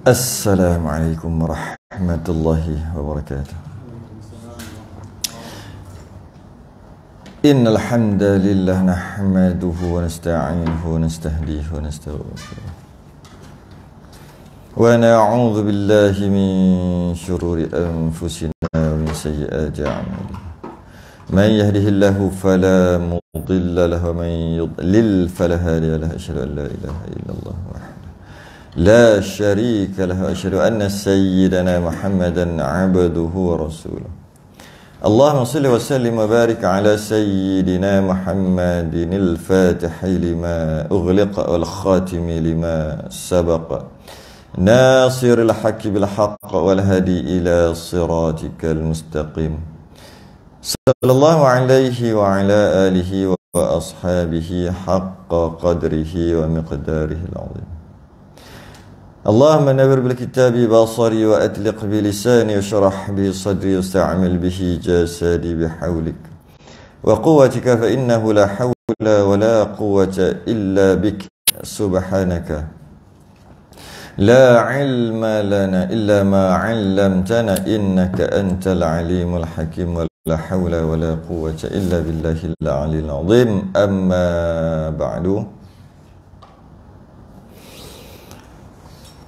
Assalamualaikum warahmatullahi wabarakatuh. Innal hamdalillah nahmaduhu wa nasta'inuhu wa nastahdihi wa nastaghfiruh. Wa na'udzu billahi min shururi anfusina wa min sayyiati a'malina. Man yahdihillahu fala mudilla lahu wa man yudlil fala hadiya lahu. Asyhadu an la ilaha illallah لا شريك له أشهد أن سيدنا محمدا عبده ورسوله اللهم صل وسلم وبارك على سيدنا محمد الفاتح لما أغلق والخاتم لما سبق ناصر الحق بالحق والهدي إلى صراطك المستقيم صلى الله عليه وعلى آله وأصحابه حق قدره ومقداره العظيم اللهم نور بالكتاب بصري وأطلق بلساني وشرح به صدري واستعمل به جسدي بحولك وقوتك فإنه لا حول ولا قوة إلا بك سبحانك لا علم لنا إلا ما علمتنا إنك أنت العليم الحكيم ولا حول ولا قوة إلا بالله العلي العظيم أما بعد.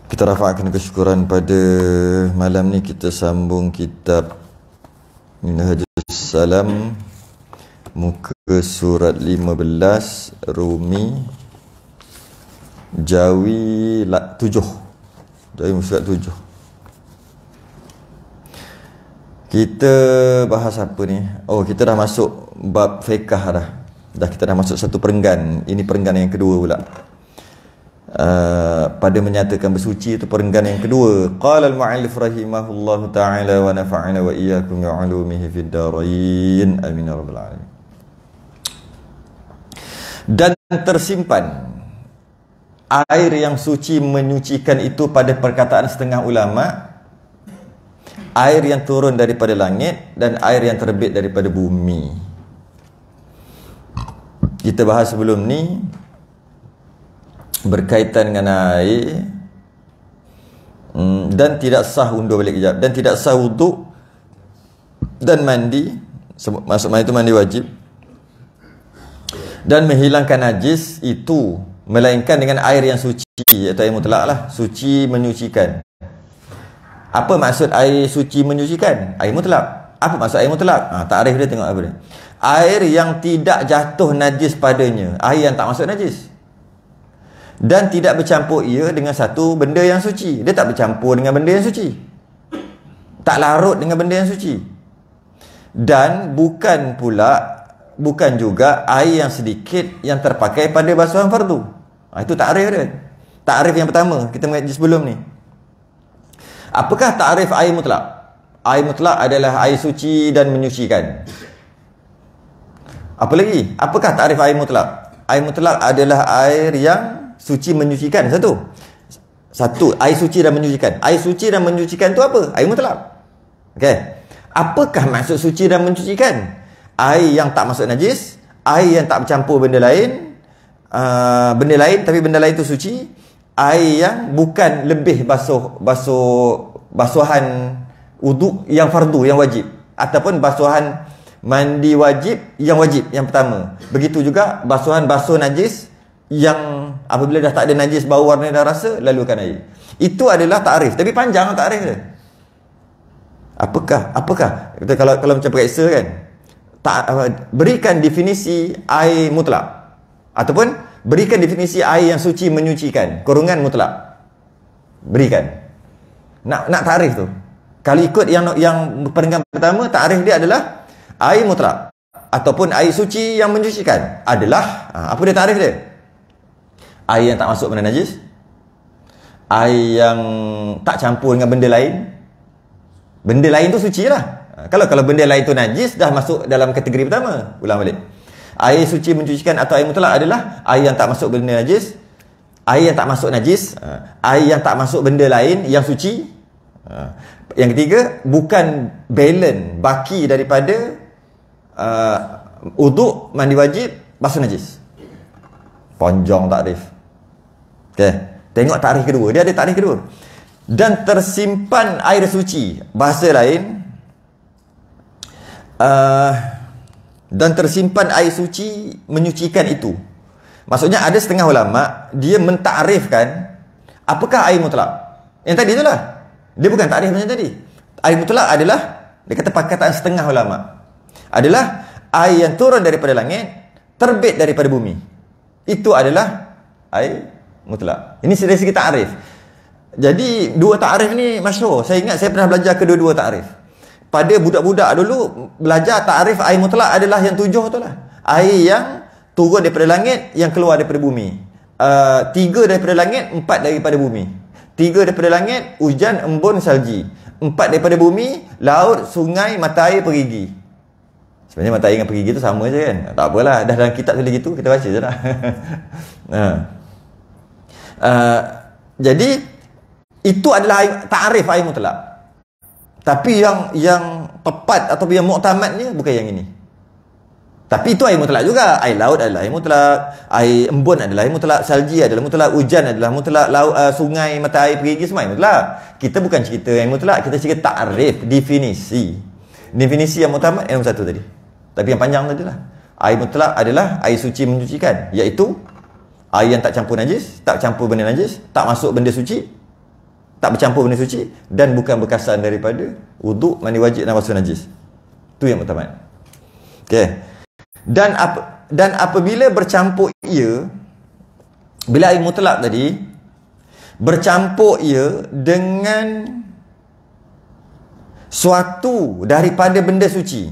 Kita rafa'kan kesyukuran pada malam ni. Kita sambung kitab Minhajus Salam, muka surat 15, Rumi, Jawi 7. Jawi surat 7. Kita bahas apa ni? Oh, kita dah masuk bab fiqh dah. Kita dah masuk satu perenggan. Ini perenggan yang kedua pula. Pada menyatakan bersuci itu perenggan yang kedua. Qala al-mu'allif rahimahullahu ta'ala wa nafa'ana wa iyyakum bi 'ulumihi fid darain amin ya rabbal alamin. Dan tersimpan air yang suci menyucikan itu pada perkataan setengah ulama, air yang turun daripada langit dan air yang terbit daripada bumi. Kita bahas sebelum ni berkaitan dengan air dan tidak sah undur balik kejap, dan tidak sah wuduk dan mandi. Maksud itu mandi wajib dan menghilangkan najis itu melainkan dengan air yang suci, iaitu air mutlak lah. Suci menyucikan. Apa maksud air suci menyucikan? Air mutlak. Apa maksud air mutlak? Takrif dia, tengok apa dia. Air yang tidak jatuh najis padanya, air yang tak masuk najis, dan tidak bercampur ia dengan satu benda yang suci. Dia tak bercampur dengan benda yang suci, tak larut dengan benda yang suci. Dan bukan juga air yang sedikit yang terpakai pada basuhan fardu. Itu takrif dia. Takrif yang pertama kita mengaji sebelum ni. Apakah takrif air mutlak? Air mutlak adalah air suci dan menyucikan. Apa lagi? Apakah takrif air mutlak? Air mutlak adalah air yang suci menyucikan. Satu, air suci dan menyucikan. Air suci dan menyucikan tu apa? Air mutlak. Okey. Apakah maksud suci dan menyucikan? Air yang tak masuk najis, air yang tak bercampur benda lain, tapi benda lain tu suci, air yang bukan lebih basuhan wuduk yang fardu, yang wajib, ataupun basuhan mandi wajib yang pertama. Begitu juga basuhan basuh najis yang apabila dah tak ada najis, bau, warna dan rasa, lalukan air. Itu adalah takrif, tapi panjang takrif dia. Apakah kalau macam periksa kan, berikan definisi air mutlak, ataupun berikan definisi air yang suci menyucikan, kurungan mutlak. Berikan. Nak takrif tu. Kalau ikut yang perenggan pertama, takrif dia adalah air mutlak ataupun air suci yang menyucikan adalah apa dia takrif dia? Air yang tak masuk benda najis, air yang tak campur dengan benda lain. Benda lain tu suci lah. Kalau benda lain tu najis, dah masuk dalam kategori pertama. Ulang balik. Air suci mencucikan atau air mutlak adalah air yang tak masuk benda najis, air yang tak masuk najis, air yang tak masuk benda lain yang suci. Yang ketiga, bukan balance baki daripada uduk, mandi wajib, basuh najis. Panjang takrif. Okey, tengok takrif kedua. Dia ada takrif kedua. dan tersimpan air suci. Bahasa lain, dan tersimpan air suci menyucikan itu. Maksudnya ada setengah ulama dia mentakrifkan apakah air mutlak. Yang tadi itulah. Dia bukan takrif macam tadi. Air mutlak adalah, dia kata perkataan setengah ulama, adalah air yang turun daripada langit, terbit daripada bumi. Itu adalah air mutlak. Ini dari segi takrif. Jadi dua takrif ni masyhur. Saya ingat saya pernah belajar kedua-dua takrif. Pada budak-budak dulu belajar takrif air mutlak adalah yang 7 tu lah. Air yang turun daripada langit, yang keluar daripada bumi. 3 daripada langit, 4 daripada bumi. 3 daripada langit, hujan, embun, salji. 4 daripada bumi, laut, sungai, mata air, perigi. Sebenarnya mata air dengan perigi tu sama je kan. Tak apalah, dah dalam kitab tulis gitu, kita baca je lah. Jadi itu adalah takrif air mutlak. Tapi yang tepat atau yang muktamadnya bukan yang ini. Tapi itu air mutlak juga. Air laut adalah air mutlak, air embun adalah air mutlak, salji adalah mutlak, hujan adalah mutlak, laut, sungai, mata air, perigi semua air mutlak. Kita bukan cerita air mutlak, kita cerita takrif, definisi. Definisi yang muktamad yang satu tadi. Tapi yang panjang tadi lah. Air mutlak adalah air suci menyucikan, iaitu air yang tak campur najis, tak campur benda najis, tak masuk benda suci, tak bercampur benda suci, dan bukan bekasan daripada wuduk, mandi wajib dan basuh najis. Itu yang muktamad. Okey. Dan apabila bercampur ia, bila air mutlak tadi bercampur ia dengan suatu daripada benda suci.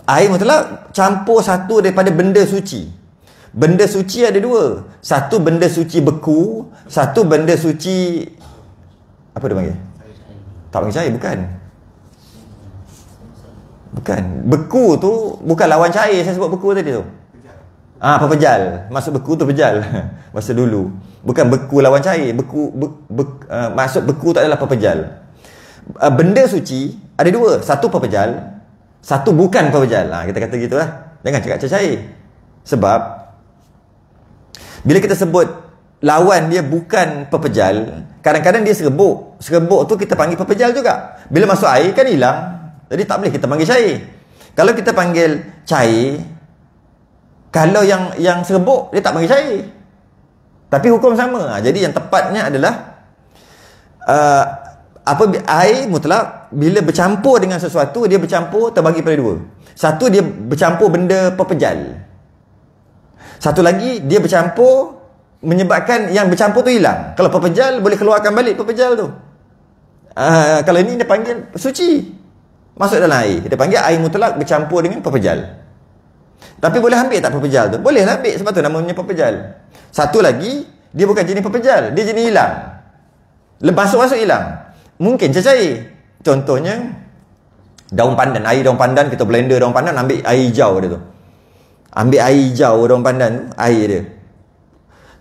Air mutlak campur satu daripada benda suci. Benda suci ada dua. Satu benda suci beku, satu benda suci apa dia panggil? Tak panggil cair, bukan. Bukan. Beku tu bukan lawan cair. Saya sebut beku tadi tu. Pepejal. Maksud beku tu pejal. Masa dulu. Bukan beku lawan cair. Maksud beku tak adalah pepejal. Benda suci ada dua. Satu pepejal, satu bukan pepejal. Kita kata gitulah. Jangan cakap cair. Sebab bila kita sebut lawan dia bukan pepejal, kadang-kadang dia serbuk. Serbuk tu kita panggil pepejal juga. Bila masuk air kan hilang. Jadi tak boleh kita panggil cair. Kalau kita panggil cair, kalau yang serbuk dia tak panggil cair. Tapi hukum sama. Jadi yang tepatnya adalah air mutlak bila bercampur dengan sesuatu, dia bercampur terbagi pada dua. Satu, dia bercampur benda pepejal. Satu lagi, dia bercampur menyebabkan yang bercampur tu hilang. Kalau pepejal, boleh keluarkan balik pepejal tu. Kalau ini dia panggil suci, masuk dalam air. Dia panggil air mutlak bercampur dengan pepejal. Tapi boleh ambil tak pepejal tu? Boleh lah ambil, sebab tu namanya pepejal. Satu lagi, dia bukan jenis pepejal, dia jenis hilang. Masuk-masuk hilang. Mungkin cair. Contohnya daun pandan, air daun pandan, kita blender daun pandan, ambil air hijau dia tu. Ambil air hijau daun pandan tu, air dia.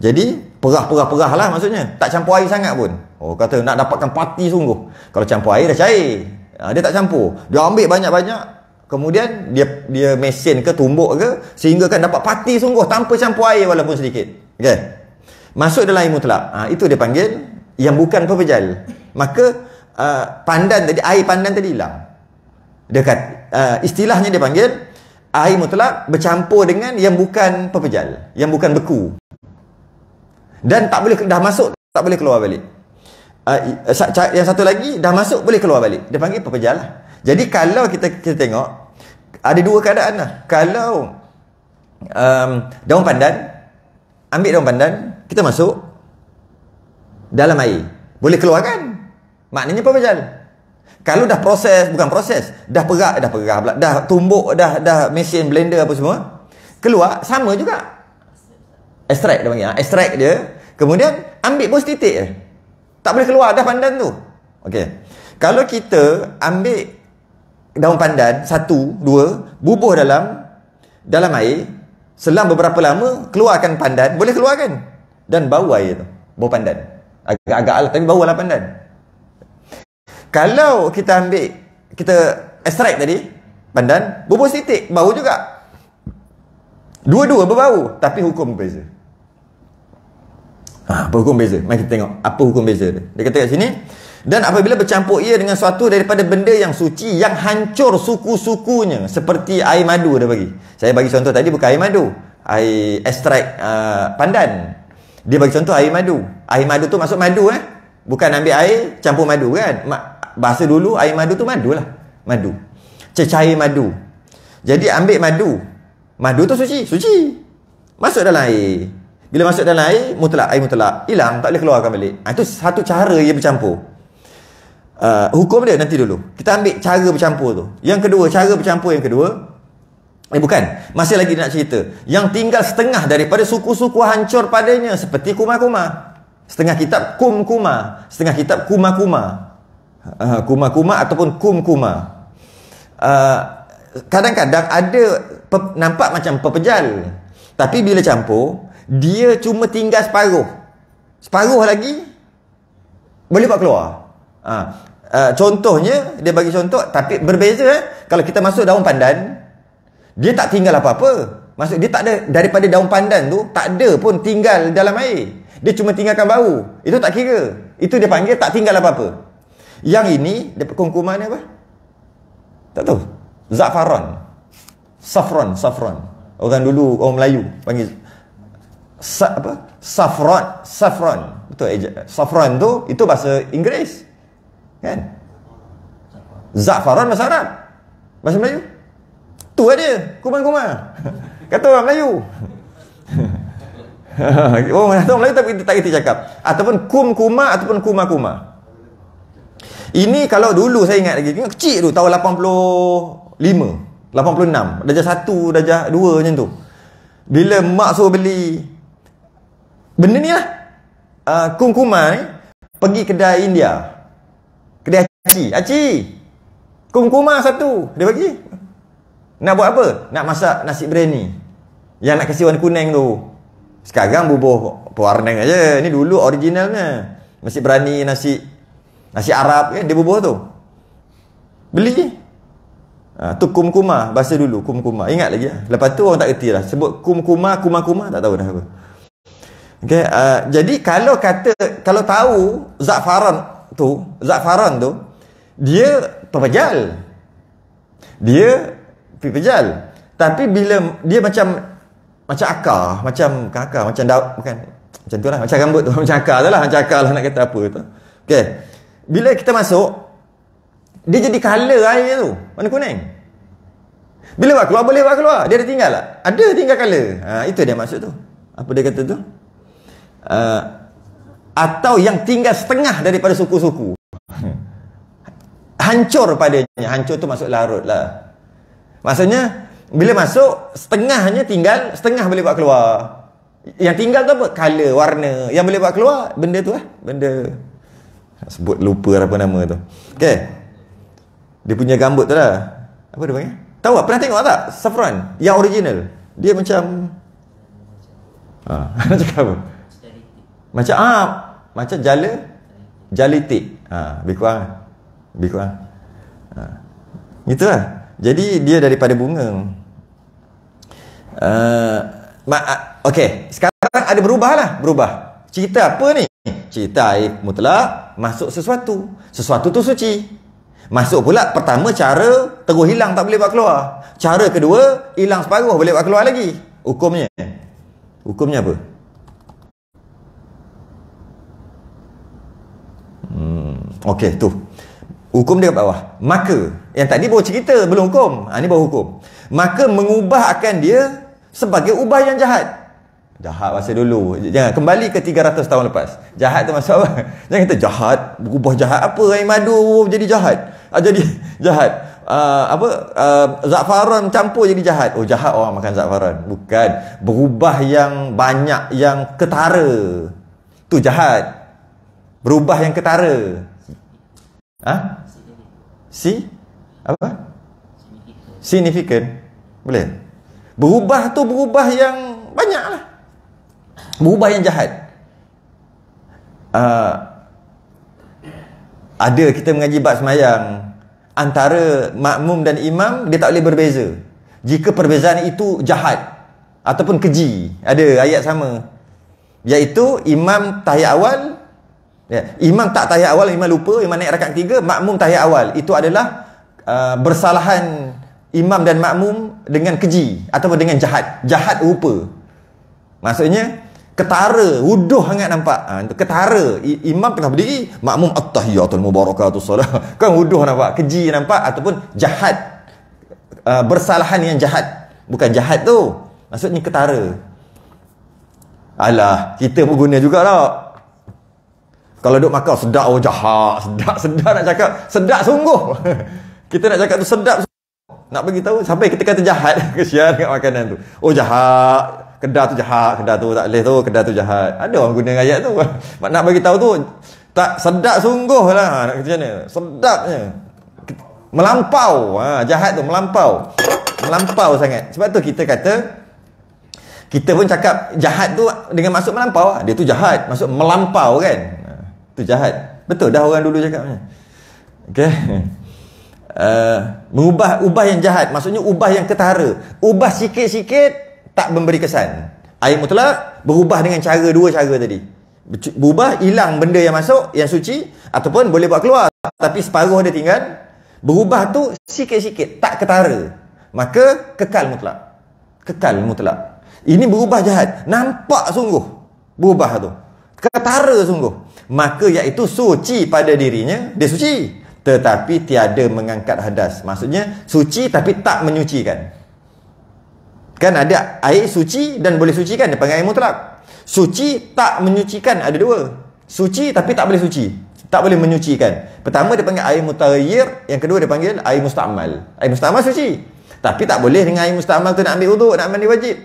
Jadi perah lah maksudnya. Tak campur air sangat pun. Oh, kata nak dapatkan pati sungguh. Kalau campur air dah cair. Dia tak campur. Dia ambil banyak-banyak, kemudian dia mesin ke tumbuk ke, sehingga kan dapat pati sungguh tanpa campur air walaupun sedikit. Okey. Masuk dalam air mutlak. Itu dia panggil yang bukan pepejal. Maka pandan tadi, air pandan tadi hilang. Dia kata istilahnya dia panggil air mutlak bercampur dengan yang bukan pepejal, yang bukan beku. Dan tak boleh, dah masuk tak boleh keluar balik. Yang satu lagi dah masuk boleh keluar balik. Dia panggil pepejal lah. Jadi kalau kita tengok ada dua keadaan lah. Kalau daun pandan, ambil daun pandan, kita masuk dalam air, boleh keluar kan? Maknanya pepejal. Kalau dah proses, bukan proses, dah perah pula, dah tumbuk, dah mesin blender apa semua, keluar sama juga. Extract dia panggil. Extract dia, kemudian ambil pun setitik je. Tak boleh keluar dah pandan tu. Okey. Kalau kita ambil daun pandan, 1, 2, bubuh dalam air, selang beberapa lama, keluarkan pandan, boleh keluarkan. Dan bau air tu, bau pandan. Agak-agak lah, tapi bau lah pandan. Kalau kita ambil, kita extract tadi pandan, bubuh setitik, bau juga. Dua-dua berbau, tapi hukum berbeza. Apa hukum beza? Mari kita tengok apa hukum beza dia. Dia kata kat sini, dan apabila bercampur ia dengan suatu daripada benda yang suci yang hancur suku-sukunya, seperti air madu dia bagi. Saya bagi contoh tadi bukan air madu, air ekstrak pandan. Dia bagi contoh air madu. Air madu tu masuk madu bukan ambil air campur madu kan. Bahasa dulu air madu tu madu lah. Madu. Cecair madu. Jadi ambil madu. Madu tu suci, suci. Masuk dalam air. Bila masuk dalam air, mutlak, air mutlak. Hilang, tak boleh keluarkan balik. Itu satu cara ia bercampur. Hukum dia nanti dulu. Kita ambil cara bercampur tu. Yang kedua, cara bercampur yang kedua. Bukan. Masih lagi nak cerita. Yang tinggal setengah daripada suku-suku hancur padanya. Seperti kuma-kuma. Setengah kitab kum-kuma. Setengah kitab kuma-kuma. Kuma-kuma ataupun kum-kuma. Kadang-kadang ada nampak macam pepejal. Tapi bila campur, dia cuma tinggal separuh. Separuh lagi boleh buat keluar. Contohnya, dia bagi contoh, tapi berbeza. Kalau kita masuk daun pandan, dia tak tinggal apa-apa. Maksud dia tak ada, daripada daun pandan tu tak ada pun tinggal dalam air. Dia cuma tinggalkan bau. Itu tak kira. Itu dia panggil tak tinggal apa-apa. Yang ini dia kumkuman ni apa? Tak tahu. Za'faran. Safran. Orang dulu, orang Melayu panggil Saffron. Betul. Saffron tu itu bahasa Inggeris. Kan? Za'faran bahasa Arab. Bahasa Melayu. Tu dia, kumang-kumang. Kata orang Melayu. Orang Melayu tapi tak kita cakap. Ataupun kum-kuma ataupun kuma-kuma. Ini kalau dulu saya ingat lagi, kecil tu tahun 85, 86, darjah 1, darjah 2 macam tu. Bila mak suruh beli benda ni lah, kumkuma ni, pergi kedai India, kedai Aci, kumkuma satu dia bagi. Nak buat apa? Nak masak nasi biryani yang nak kasi warna kuning tu. Sekarang bubuh pewarna aja. Ni dulu originalnya. Nasi biryani, nasi Arab kan, dia bubuh tu. Beli. Tu kumkuma bahasa dulu, kumkuma. Ingat lagi lah. Lepas tu orang tak kerti lah. Sebut kumkuma, kuma-kuma tak tahu dah apa. Okay, jadi kalau tahu za'faran tu, dia pepejal. Tapi bila dia macam akar, macam daun, bukan macam tu lah, macam rambut tu, macam akar lah nak kata apa tu. Okay, bila kita masuk, dia jadi color air tu, warna kuning. Bila buat keluar, boleh buat keluar. Dia ada tinggal tak? Ada tinggal color. Itu dia maksud tu. Apa dia kata tu? Atau yang tinggal setengah daripada suku-suku. Hancur padanya. Hancur tu masuk larut lah. Maksudnya bila masuk, setengahnya tinggal, setengah boleh buat keluar. Yang tinggal tu apa? Color, warna. Yang boleh buat keluar, benda tu lah. Benda, sebut lupa apa nama tu. Okay, dia punya gambut tu lah. Apa dia panggil? Tahu tak? Pernah tengok tak? Saffron yang original. Dia macam nak cakap apa? Macam jalitik. Lebih kurang. Itulah. Jadi dia daripada bunga. Okey, sekarang ada berubah. Cerita apa ni? Cerita air mutlak masuk sesuatu. Sesuatu tu suci. Masuk pula pertama cara terus hilang, tak boleh buat keluar. Cara kedua hilang separuh, boleh buat keluar lagi. Hukumnya apa? Okey, tu. Hukum dia kat bawah. Maka, yang tadi baru cerita, belum hukum. Ni baru hukum. Maka mengubah akan dia sebagai ubah yang jahat. Jahat masa dulu. Jangan kembali ke 300 tahun lepas. Jahat tu maksud apa? Jangan kata jahat, berubah jahat apa? Air madu jadi jahat. Jadi jahat. Za'faran campur jadi jahat. Oh, jahat orang makan za'faran. Bukan. Berubah yang banyak, yang ketara. Tu jahat. Berubah yang ketara. Apa? Signifikan. Boleh? Berubah tu berubah yang banyak lah. Berubah yang jahat. Ada kita mengaji bab semayang, antara makmum dan imam dia tak boleh berbeza jika perbezaan itu jahat ataupun keji. Ada ayat sama. Iaitu imam tahiyat awal, imam tak tahiyat awal, imam lupa, imam naik rakaat ketiga, makmum tahiyat awal. Itu adalah bersalahan imam dan makmum dengan keji ataupun dengan jahat rupa. Maksudnya ketara, wuduh sangat nampak. Ketara, imam tengah berdiri, makmum at-tahiyatul mubarakatus salah. Kan wuduh nampak, keji nampak ataupun jahat. Bersalahan yang jahat. Bukan jahat tu, maksudnya ketara. Alah, kita pun guna juga tak? Kalau duk makan sedap, oh jahat, sedap nak cakap, sedap sungguh. Kita nak cakap tu sedap sungguh. Nak bagi tahu sampai kita kata jahat, kesian kat makanan tu. Oh jahat, kedai tu jahat, kedai tu tak boleh tu, kedai tu jahat. Ada orang guna ayat tu. Nak bagi tahu tu tak sedap sungguh lah. Nak kata macam mana? Sedapnya. Melampau. Jahat tu melampau. Melampau sangat. Sebab tu kita kata, kita pun cakap jahat tu dengan maksud melampau. Dia tu jahat, maksud melampau kan. Tu jahat. Betul dah orang dulu cakapnya. Okey. Ubah yang jahat, maksudnya ubah yang ketara. Ubah sikit-sikit tak memberi kesan. Air mutlak berubah dengan dua cara tadi. Berubah, hilang benda yang masuk, yang suci, ataupun boleh buat keluar tapi separuh dia tinggal. Berubah tu sikit-sikit, tak ketara, maka kekal mutlak. Kekal mutlak. Ini berubah jahat, nampak sungguh berubah tu, ketara sungguh, maka iaitu suci pada dirinya. Dia suci tetapi tiada mengangkat hadas. Maksudnya suci tapi tak menyucikan. Kan ada air suci dan boleh sucikan, dia panggil air mutlak. Suci tak menyucikan, ada dua. Suci tapi tak boleh suci, tak boleh menyucikan. Pertama dia panggil air mutaghayyir, yang kedua dia panggil air musta'mal. Air musta'mal suci, tapi tak boleh dengan air musta'mal tu nak ambil wuduk, nak mandi wajib.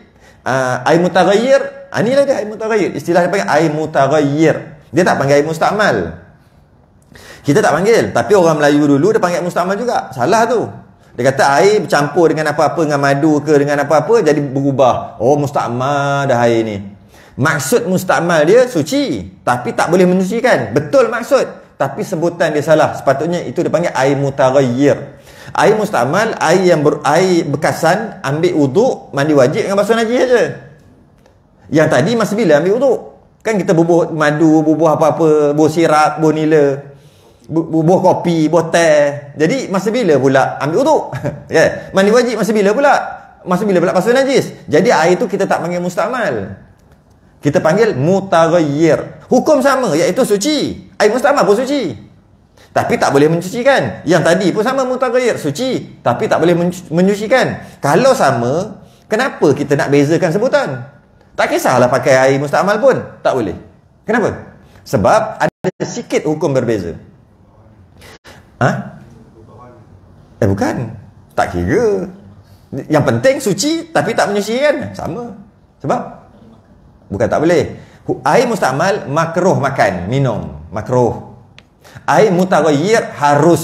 Air mutaghayyir, inilah dia air mutaghayyir. Istilah dia panggil air mutaghayyir. Dia tak panggil air musta'mal. Kita tak panggil, tapi orang Melayu dulu dia panggil air musta'mal juga. Salah tu. Dia kata air bercampur dengan apa-apa, dengan madu ke dengan apa-apa, jadi berubah. Oh musta'mal dah air ni. Maksud musta'mal dia suci, tapi tak boleh menyucikan. Betul maksud, tapi sebutan dia salah. Sepatutnya itu dia panggil air mutaghayyir. Air musta'mal, air yang air bekasan, ambil wuduk, mandi wajib dengan basuh najis saja. Yang tadi masa bila ambil wuduk? Kan kita bubuh madu, bubuh apa-apa, bubuh sirap, bubuh nila, bubuh kopi, bubuh teh. Jadi masa bila pula ambil wuduk? Yeah. Mandi wajib masa bila pula? Masa bila pula basuh najis? Jadi air itu kita tak panggil musta'mal, kita panggil mutaghayyir. Hukum sama, iaitu suci. Air musta'mal pun suci, tapi tak boleh mencucikan. Yang tadi pun sama, mutaghayyir, suci, tapi tak boleh menyucikan. Kalau sama, kenapa kita nak bezakan sebutan? Tak kisahlah pakai air musta'mal pun tak boleh. Kenapa? Sebab ada sikit hukum berbeza. Bukan. Tak kira. Yang penting suci tapi tak menyucikan, sama. Sebab bukan tak boleh. Air musta'mal makruh makan, minum, makruh. Air mutaghayyir harus.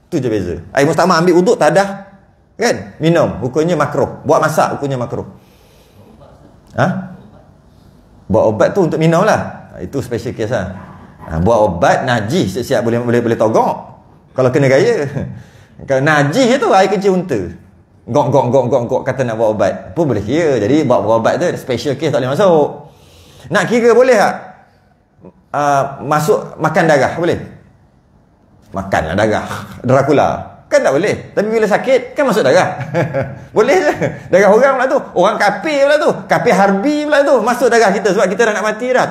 Tu je beza. Air musta'mal ambil wuduk tadah, kan? Minum, hukumnya makruh. Buat masak, hukumnya makruh. Buat obat tu untuk minum lah. Itu special case lah. Buat obat najis siap-siap boleh togok. Kalau kena gaya. Kalau najis tu air kencing unta, gok kata nak buat obat pun boleh kira. Jadi buat obat tu special case, tak boleh masuk. Nak kira boleh tak? Masuk makan darah boleh? Makanlah darah Dracula, kan tak boleh. Tapi bila sakit kan masuk darah. Boleh je. Darah orang pula tu, orang kafir pula tu, kafir harbi pula tu, masuk darah kita. Sebab kita dah nak mati dah.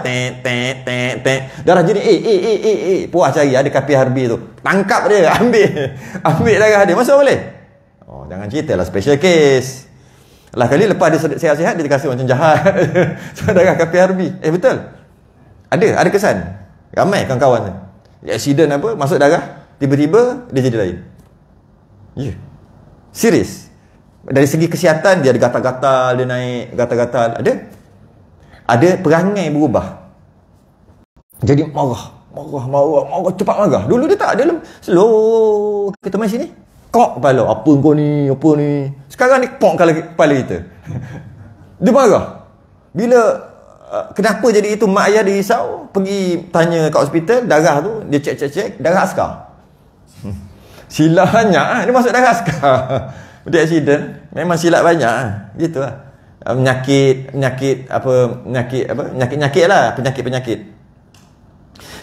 Darah jadi puas cari ada kafir harbi tu, tangkap dia, ambil darah dia, masuk boleh? Oh, jangan cerita lah special case. Lah kali lepas dia sihat-sihat, dia kasih macam jahat. Sebab darah kafir harbi. Betul. Ada kesan. Ramai kawan-kawan tu accident apa, masuk darah, tiba-tiba dia jadi lain. Ya. Serius. Dari segi kesihatan dia ada gatal-gatal, dia naik gatal-gatal, ada perangai berubah. Jadi marah, cepat marah. Dulu dia tak, dia slow. Kita main sini, kok kepala, apa kau ni, apa ni. Sekarang ni pok kepala kita. Dia marah. Bila kenapa jadi itu, mak ayah dia risau, pergi tanya kat hospital, darah tu dia cek, darah askar. Silap banyak, dia masuk darah askar. Dia accident, memang silap banyak. Gitu lah. penyakit lah, penyakit.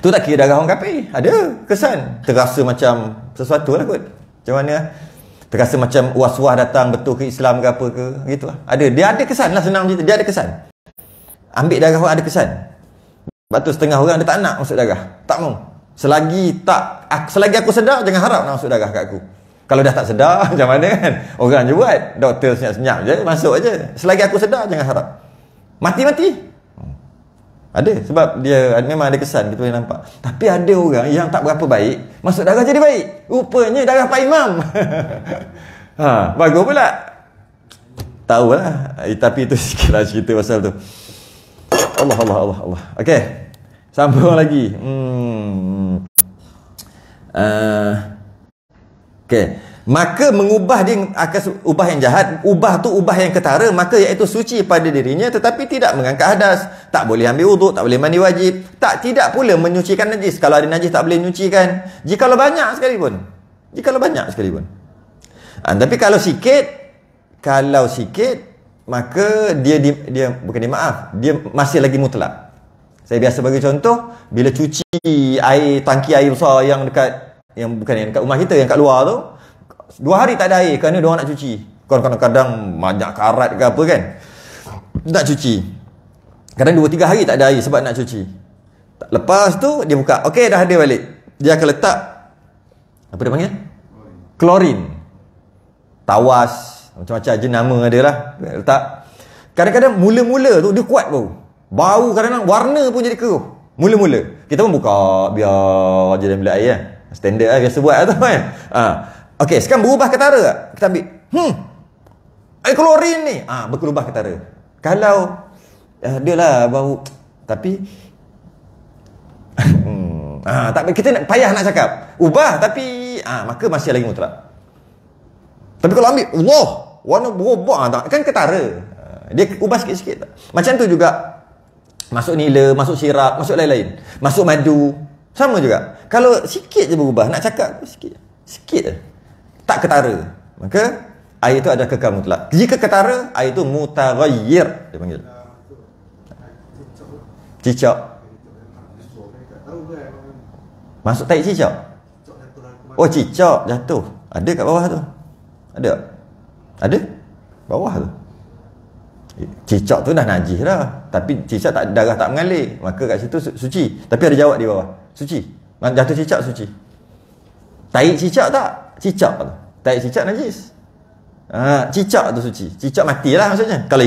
Tu tak kira darah orang kafir. Ada kesan, terasa macam sesuatu lah kot. Macam mana? Terasa macam was-was datang betul ke Islam ke apa ke, gitu lah. Dia ada kesan lah, senang cerita. Dia ada kesan. Ambil darah orang ada kesan. Sebab tu setengah orang dia tak nak masuk darah. Tak mau. Selagi aku sedar, jangan harap nak masuk darah kat aku. Kalau dah tak sedar, macam mana kan? Orang je buat. Doktor senyap-senyap je, masuk je. Selagi aku sedar, jangan harap. Mati-mati. Ada. Sebab dia memang ada kesan, kita boleh nampak. Tapi ada orang yang tak berapa baik, masuk darah jadi baik. Rupanya darah Pak Imam. Bagus pula. Tahulah. Tapi itu sikitlah cerita pasal tu. Allah. Okey. Sambung lagi. Okey. Maka mengubah dia akan ubah yang jahat, ubah tu ubah yang ketara, maka iaitu suci pada dirinya tetapi tidak mengangkat hadas, tak boleh ambil wuduk, tak boleh mandi wajib, tidak pula menyucikan najis. Kalau ada najis tak boleh menyucikan jikalau banyak sekalipun. Tapi kalau sikit maka dia dia masih lagi mutlak. Saya biasa bagi contoh, bila cuci tangki air besar yang dekat rumah kita, yang kat luar tu, 2 hari tak ada air kerana dia orang nak cuci. Kadang-kadang banyak karat ke apa kan, nak cuci. Kadang 2-3 hari tak ada air sebab nak cuci. Lepas tu dia buka, okey dah ada balik. Dia akan letak, apa dia panggil? Klorin. Tawas, macam-macam jenama ada lah. Letak. Kadang-kadang mula-mula tu dia kuat bau kadang-kadang warna pun jadi keruh. Mula-mula kita pun buka, biar je dia ambil air kan. Standard lah, biasa buat tu kan. Okey, sekarang berubah ketara tak? Kita ambil air klorin ni, berubah ketara. Kalau dia lah bau, tapi tak, kita nak payah nak cakap ubah, tapi maka masih lagi mutlak. Tapi kalau ambil Allah, warna berubah kan ketara. Dia ubah sikit-sikit. Macam tu juga masuk nila, masuk sirap, masuk lain-lain, masuk madu, sama juga. Kalau sikit je berubah, nak cakap sikit je, tak ketara, maka air itu adalah kekal mutlak. Jika ketara, air itu mutaghayyir dia panggil. Cicak. Masuk taik cicak. Oh, cicak jatuh. Ada kat bawah tu. Ada? Bawah tu. Cicak tu dah najis dah. Tapi cicak darah tak mengalir, maka kat situ suci. Tapi ada jawab di bawah, suci. Jatuh cicak suci. Taik cicak tak? Cicak tu. Taik cicak najis. Cicak tu suci. Cicak matilah maksudnya. Kalau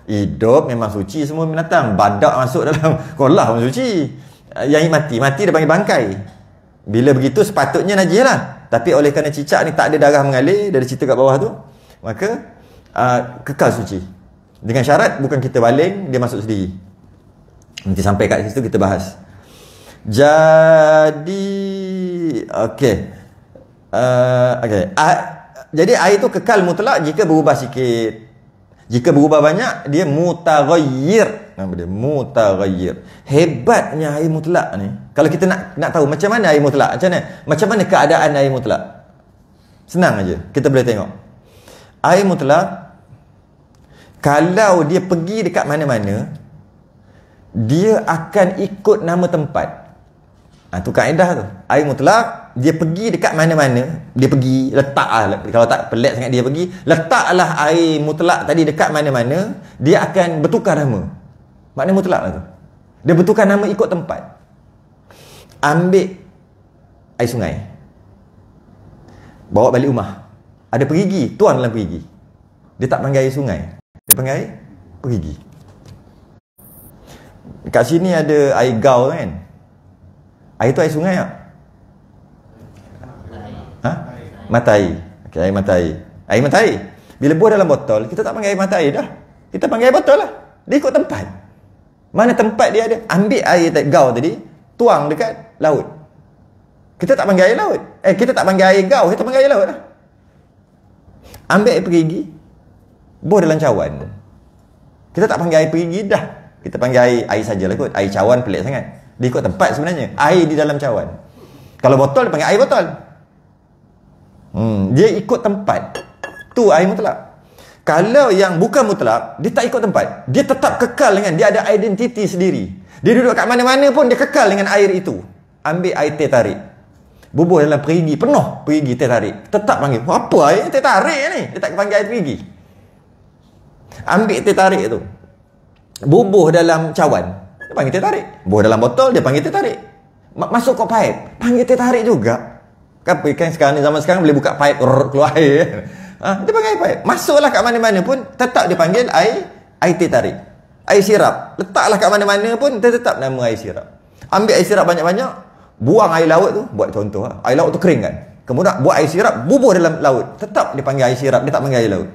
hidup memang suci semua binatang. Badak masuk dalam kolam pun suci. Yang mati dia panggil bangkai. Bila begitu sepatutnya najis lah. Tapi oleh kerana cicak ni tak ada darah mengalir dari cerita kat bawah tu, maka kekal suci. Dengan syarat bukan kita baling, dia masuk sendiri. Nanti sampai kat situ kita bahas. Jadi okey. Jadi air itu kekal mutlak jika berubah sikit. Jika berubah banyak, dia mutaghayyir. Nama dia mutaghayyir. Hebatnya air mutlak ni. Kalau kita nak tahu macam mana air mutlak, macam mana keadaan air mutlak, senang aja. Kita boleh tengok. Air mutlak, kalau dia pergi dekat mana-mana, dia akan ikut nama tempat. Tu kaedah tu. Air mutlak, dia pergi dekat mana-mana, dia pergi letaklah. Kalau tak pelik sangat dia pergi, letaklah air mutlak tadi dekat mana-mana, dia akan bertukar nama. Maknanya mutlak lah tu. Dia bertukar nama ikut tempat. Ambil air sungai, bawa balik rumah, ada perigi, tuang dalam perigi. Dia tak panggil air sungai, dia panggil air perigi. Kat sini ada air gaul kan. Air tu air sungai tak? Mata air. Okey, air mata air. Air mata air. Bila buah dalam botol, kita tak panggil air mata air dah. Kita panggil air botol lah. Dia ikut tempat. Mana tempat dia ada. Ambil air gaul tadi, tuang dekat laut. Kita tak panggil air laut. Kita tak panggil air gaul, kita panggil air laut lah. Ambil air perigi, buah dalam cawan. Kita tak panggil air perigi dah. Kita panggil air sajalah kot. Air cawan pelik sangat. Dia ikut tempat sebenarnya. Air di dalam cawan. Kalau botol, dia panggil air botol. Dia ikut tempat. Tu air mutlak. Kalau yang bukan mutlak, dia tak ikut tempat. Dia tetap kekal dengan, dia ada identiti sendiri. Dia duduk kat mana-mana pun dia kekal dengan air itu. Ambil air teh tarik, bubuh dalam perigi, penuh perigi teh tarik. Tetap panggil, apa air teh tarik ni? Dia tak panggil air perigi. Ambil teh tarik tu, bubuh dalam cawan, dia panggil teh tarik. Bubuh dalam botol, dia panggil teh tarik. Masuk kok pipe, panggil teh tarik juga. Kan sekarang ni, zaman sekarang boleh buka pipe, keluar air. Dia panggil air pipe. Masuklah kat mana-mana pun tetap dipanggil air teh tarik. Air sirap, letaklah kat mana-mana pun tetap nama air sirap. Ambil air sirap banyak-banyak, buang air laut tu, buat contoh lah. Air laut tu kering kan, kemudian buat air sirap, bubuh dalam laut, tetap dipanggil air sirap, dia tak panggil air laut.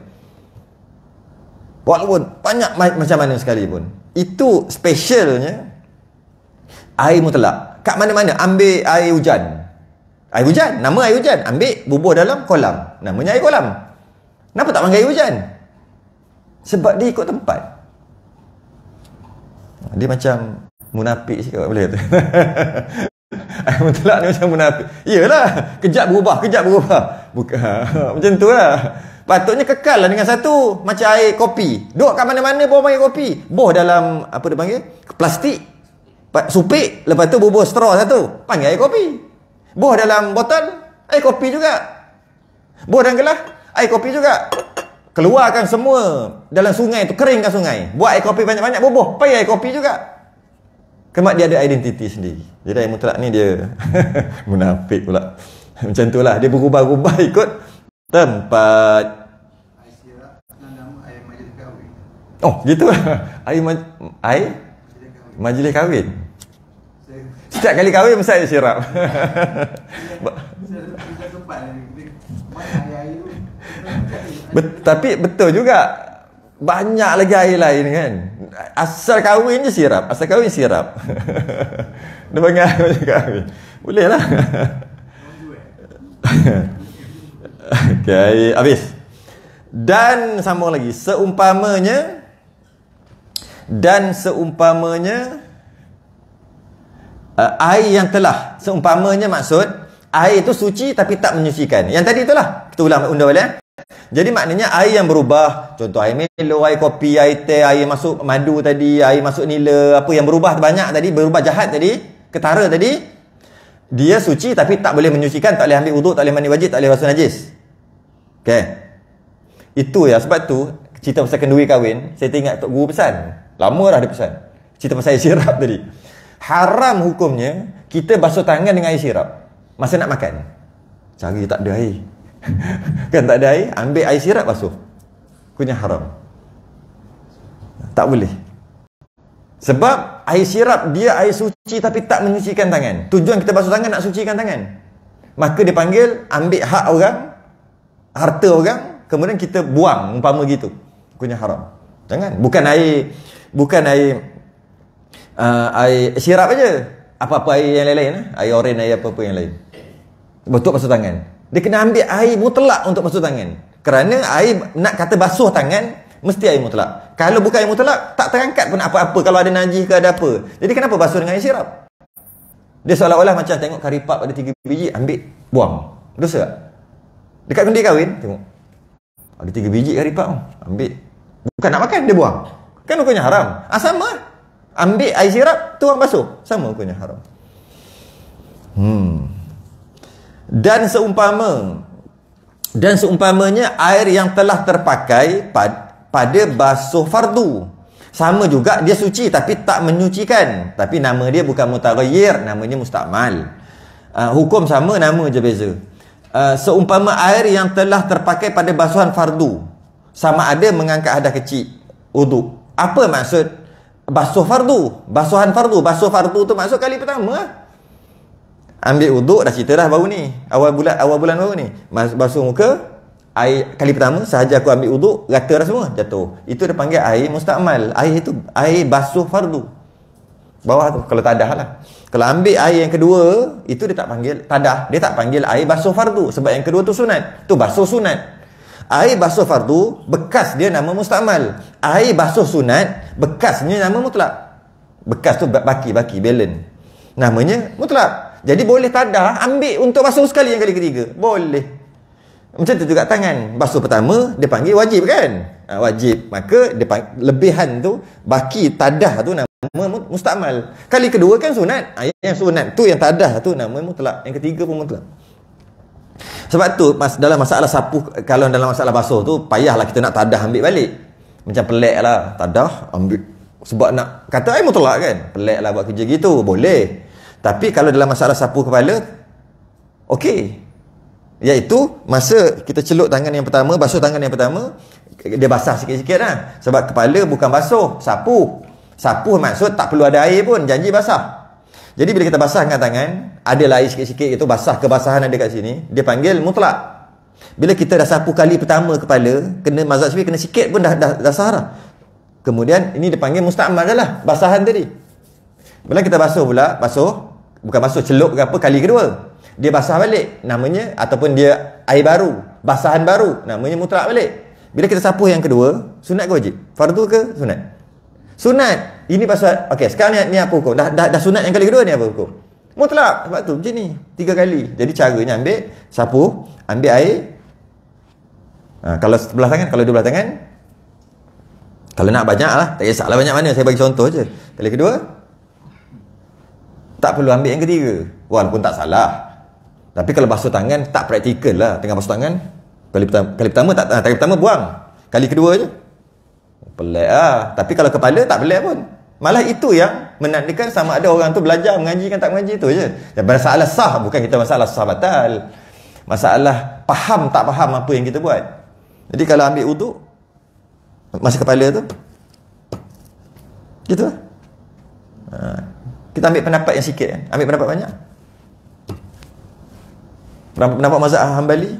Walaupun banyak macam mana sekalipun. Itu specialnya air mutlak. Kat mana-mana, ambil air hujan. Air hujan, nama air hujan, ambil bubuh dalam kolam, namanya air kolam. Kenapa tak panggil air hujan? Sebab dia ikut tempat. Dia macam munafik sikit, boleh kata. Air mutlak ni macam munafik. Iyalah, kejap berubah. Bukan. Macam tu lah. Patutnya kekal lah dengan satu. Macam air kopi. Duduk kat mana-mana pun panggil kopi. Boh dalam, apa dia panggil? Plastik. Supik. Lepas tu bubuh straw satu. Panggil air kopi. Boh dalam botol. Air kopi juga. Boh dalam gelas. Air kopi juga. Keluarkan semua dalam sungai tu, keringkan sungai. Buat air kopi banyak-banyak, bubuh. Payah air kopi juga. Sebab dia ada identiti sendiri. Jadi air mutlak ni dia munafik pula. Macam tu lah. Dia berubah-ubah ikut tempat. Air sirap nama air majlis kahwin. Oh, gitu lah. Air majlis kahwin. Setiap kali kahwin mesti air sirap. Tapi betul juga, banyak lagi air lain kan. Asal kahwin je sirap. Asal kahwin sirap. Dia panggil air macam kahwin. Boleh lah. Okay, habis. Dan sambung lagi, seumpamanya air yang telah, seumpamanya maksud air itu suci tapi tak menyucikan. Yang tadi itulah, kita ulang balik. Jadi maknanya air yang berubah, contoh air Milo, air kopi, air teh, air masuk madu tadi, air masuk nila, apa yang berubah banyak tadi, berubah jahat tadi, ketara tadi, dia suci tapi tak boleh menyucikan, tak boleh ambil wuduk, tak boleh mandi wajib, tak boleh basuh najis. Okay. Itu ya, sebab tu cerita pasal kenduri kahwin, saya teringat Tok Guru pesan. Lama dah dia pesan. Cerita pasal air sirap tadi. Haram hukumnya kita basuh tangan dengan air sirap masa nak makan. Cari tak ada air. Kan tak ada air, ambil air sirap basuh. Hukumnya haram. Tak boleh. Sebab air sirap dia air suci tapi tak menyucikan tangan. Tujuan kita basuh tangan nak sucikan tangan. Maka dia panggil ambil hak orang, harta orang, kemudian kita buang, umpama gitu. Hukumnya haram. Jangan. Bukan air sirap aja. Apa-apa air yang lain-lain. Air oren, air apa-apa yang lain. Betul basuh tangan. Dia kena ambil air mutlak untuk basuh tangan. Kerana air, nak kata basuh tangan, mesti air mutlak. Kalau bukan air mutlak, tak terangkat pun apa-apa. Kalau ada najis ke ada apa. Jadi kenapa basuh dengan air sirap? Dia seolah-olah macam tengok karipap ada 3 biji, ambil, buang. Dosa tak? Dekat kenduri kahwin, tengok. Ada 3 biji karipap, ambil. Bukan nak makan, dia buang. Kan hukumnya haram. Sama. Ambil air sirap, tuang basuh. Sama hukumnya haram. Dan seumpamanya air yang telah terpakai pada basuh fardu. Sama juga, dia suci tapi tak menyucikan. Tapi nama dia bukan mutaghayyir, namanya mustakmal. Hukum sama, nama je beza. Seumpama air yang telah terpakai pada basuhan fardu, sama ada mengangkat hadas kecil, wuduk. Apa maksud basuh fardu? Basuhan fardu. Basuh fardu tu maksud kali pertama lah. Ambil wuduk, dah cerita dah baru ni, awal bulan baru ni, basuh muka, air kali pertama sahaja aku ambil wuduk, rata dah semua, jatuh. Itu dia panggil air mustakmal. Air itu air basuh fardu. Bawah tu kalau tadah lah. Kalau ambil air yang kedua, itu dia tak panggil tadah, dia tak panggil air basuh fardu. Sebab yang kedua tu sunat, tu basuh sunat. Air basuh fardu, bekas dia nama mustakmal. Air basuh sunat, bekasnya nama mutlak. Bekas tu baki, balance, namanya mutlak. Jadi boleh tadah, ambil untuk basuh sekali yang kali ketiga. Boleh. Macam tu juga tangan. Basuh pertama, dia panggil wajib kan? wajib, maka lebihan tu baki tadah tu nama mustakmal. Kali kedua kan sunat. Yang sunat tu yang tadah tu nama mutlak. Yang ketiga pun mutlak. Sebab tu dalam masalah sapu, kalau dalam masalah basuh tu payahlah kita nak tadah ambil balik. Macam pelik lah, tadah ambil sebab nak kata air mutlak kan. Pelik lah buat kerja gitu, boleh. Tapi kalau dalam masalah sapu kepala, okey. Iaitu masa kita celup tangan yang pertama, basuh tangan yang pertama, dia basah sikit-sikit lah. Sebab kepala bukan basuh, sapu. Sapu maksud tak perlu ada air pun, janji basah. Jadi bila kita basahkan tangan, ada air sikit-sikit itu, basah kebasahan ada kat sini, dia panggil mutlak. Bila kita dah sapu kali pertama kepala, kena mazhab Syafi'i kena sikit pun dah sah dah. Kemudian ini dipanggil mustakmal lah, basahan tadi. Bila kita basuh pula, bukan basuh, celup ke apa, kali kedua, dia basah balik, namanya, ataupun dia air baru, basahan baru, namanya mutlak balik. Bila kita sapu yang kedua, sunat ke wajib? Fardu ke sunat? Sunat. Ini pasal, okey, sekarang ni apa hukum? Dah sunat yang kali kedua ni apa hukum? Mutlak. Sebab tu macam ni, 3 kali. Jadi caranya ambil sapu, ambil air. Kalau sebelah tangan, kalau dua belah tangan, kalau nak banyak lah, tak kisahlah banyak mana, saya bagi contoh je. Kali kedua, tak perlu ambil yang ketiga, walaupun tak salah. Tapi kalau basuh tangan tak praktikal lah. Tengah basuh tangan, kali pertama buang, kali kedua je, pelik lah. Tapi kalau kepala tak pelik pun. Malah itu yang menandakan sama ada orang tu belajar mengaji kan tak mengaji, tu je. Dan masalah sah, bukan kita masalah sah batal, masalah faham tak faham apa yang kita buat. Jadi kalau ambil wuduk masa kepala tu gitu lah. Kita ambil pendapat yang sikit kan, ambil pendapat banyak. Pendapat mazhab Hanbali.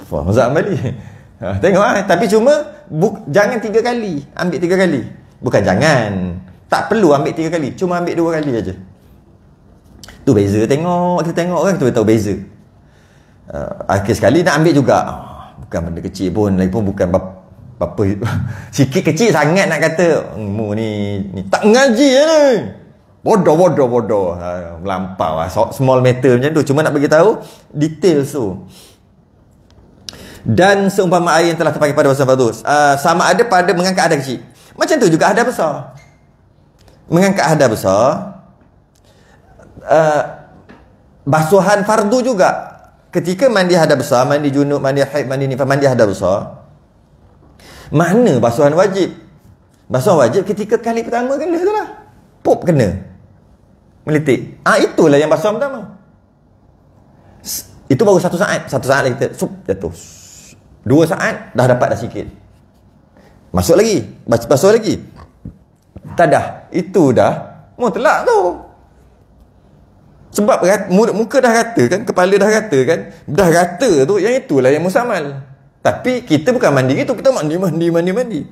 Mazhab Hanbali. Tengok tapi cuma jangan 3 kali, ambil 3 kali. Bukan jangan, tak perlu ambil 3 kali, cuma ambil 2 kali aja. Tu beza, kita tengok kan, kita tahu beza. Akhir sekali nak ambil juga, bukan benda kecil pun, lagi pun bukan apa sikit kecil sangat nak kata mu ni tak mengaji ni, bodoh melampau lah. Small matter macam tu, cuma nak bagi tahu details tu. Dan seumpama air yang telah terpakai pada basuhan fardu, sama ada pada mengangkat hadas kecil, macam tu juga hadas besar. Mengangkat hadas besar, basuhan fardu juga. Ketika mandi hadas besar, mandi junub, mandi haid, mandi nifas, mandi hadas besar, mana basuhan wajib? Basuhan wajib ketika kali pertama kena tu lah, pop kena melitik. Itulah yang basuhan pertama. Itu baru 1 saat. 1 saat lagi kita jatuh. 2 saat dah dapat dah sikit. Masuk lagi, basuh lagi. Tak dah. Itu dah mutlak tu. Sebab muka dah rata kan, kepala dah rata kan, dah rata tu, yang itulah yang mustakmal. Tapi kita bukan mandi gitu, kita mandi.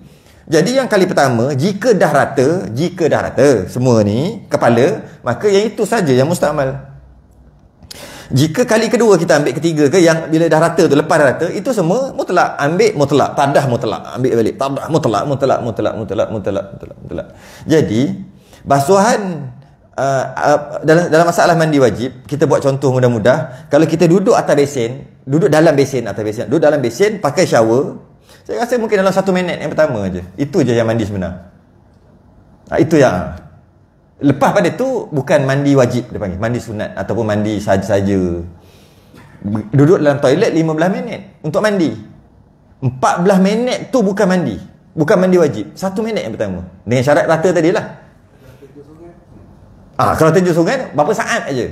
Jadi yang kali pertama, jika dah rata semua ni kepala, maka yang itu saja yang mustakmal. Jika kali kedua kita ambil ketiga ke, yang bila dah rata tu, lepas dah rata, itu semua mutlak. Ambil mutlak, tadah mutlak, ambil balik, tadah mutlak. Jadi basuhan dalam masalah mandi wajib, kita buat contoh mudah-mudah. Kalau kita duduk atas besen, duduk dalam besen pakai shower, saya rasa mungkin dalam 1 minit yang pertama aje. Itu je yang mandi sebenar. Itu yang lepas pada tu bukan mandi wajib, dia panggil mandi sunat ataupun mandi saja-saja. Duduk dalam toilet 15 minit untuk mandi. 14 minit tu bukan mandi wajib. 1 minit yang pertama dengan syarat rata tadilah. Kalau terjun sungai berapa saat aja?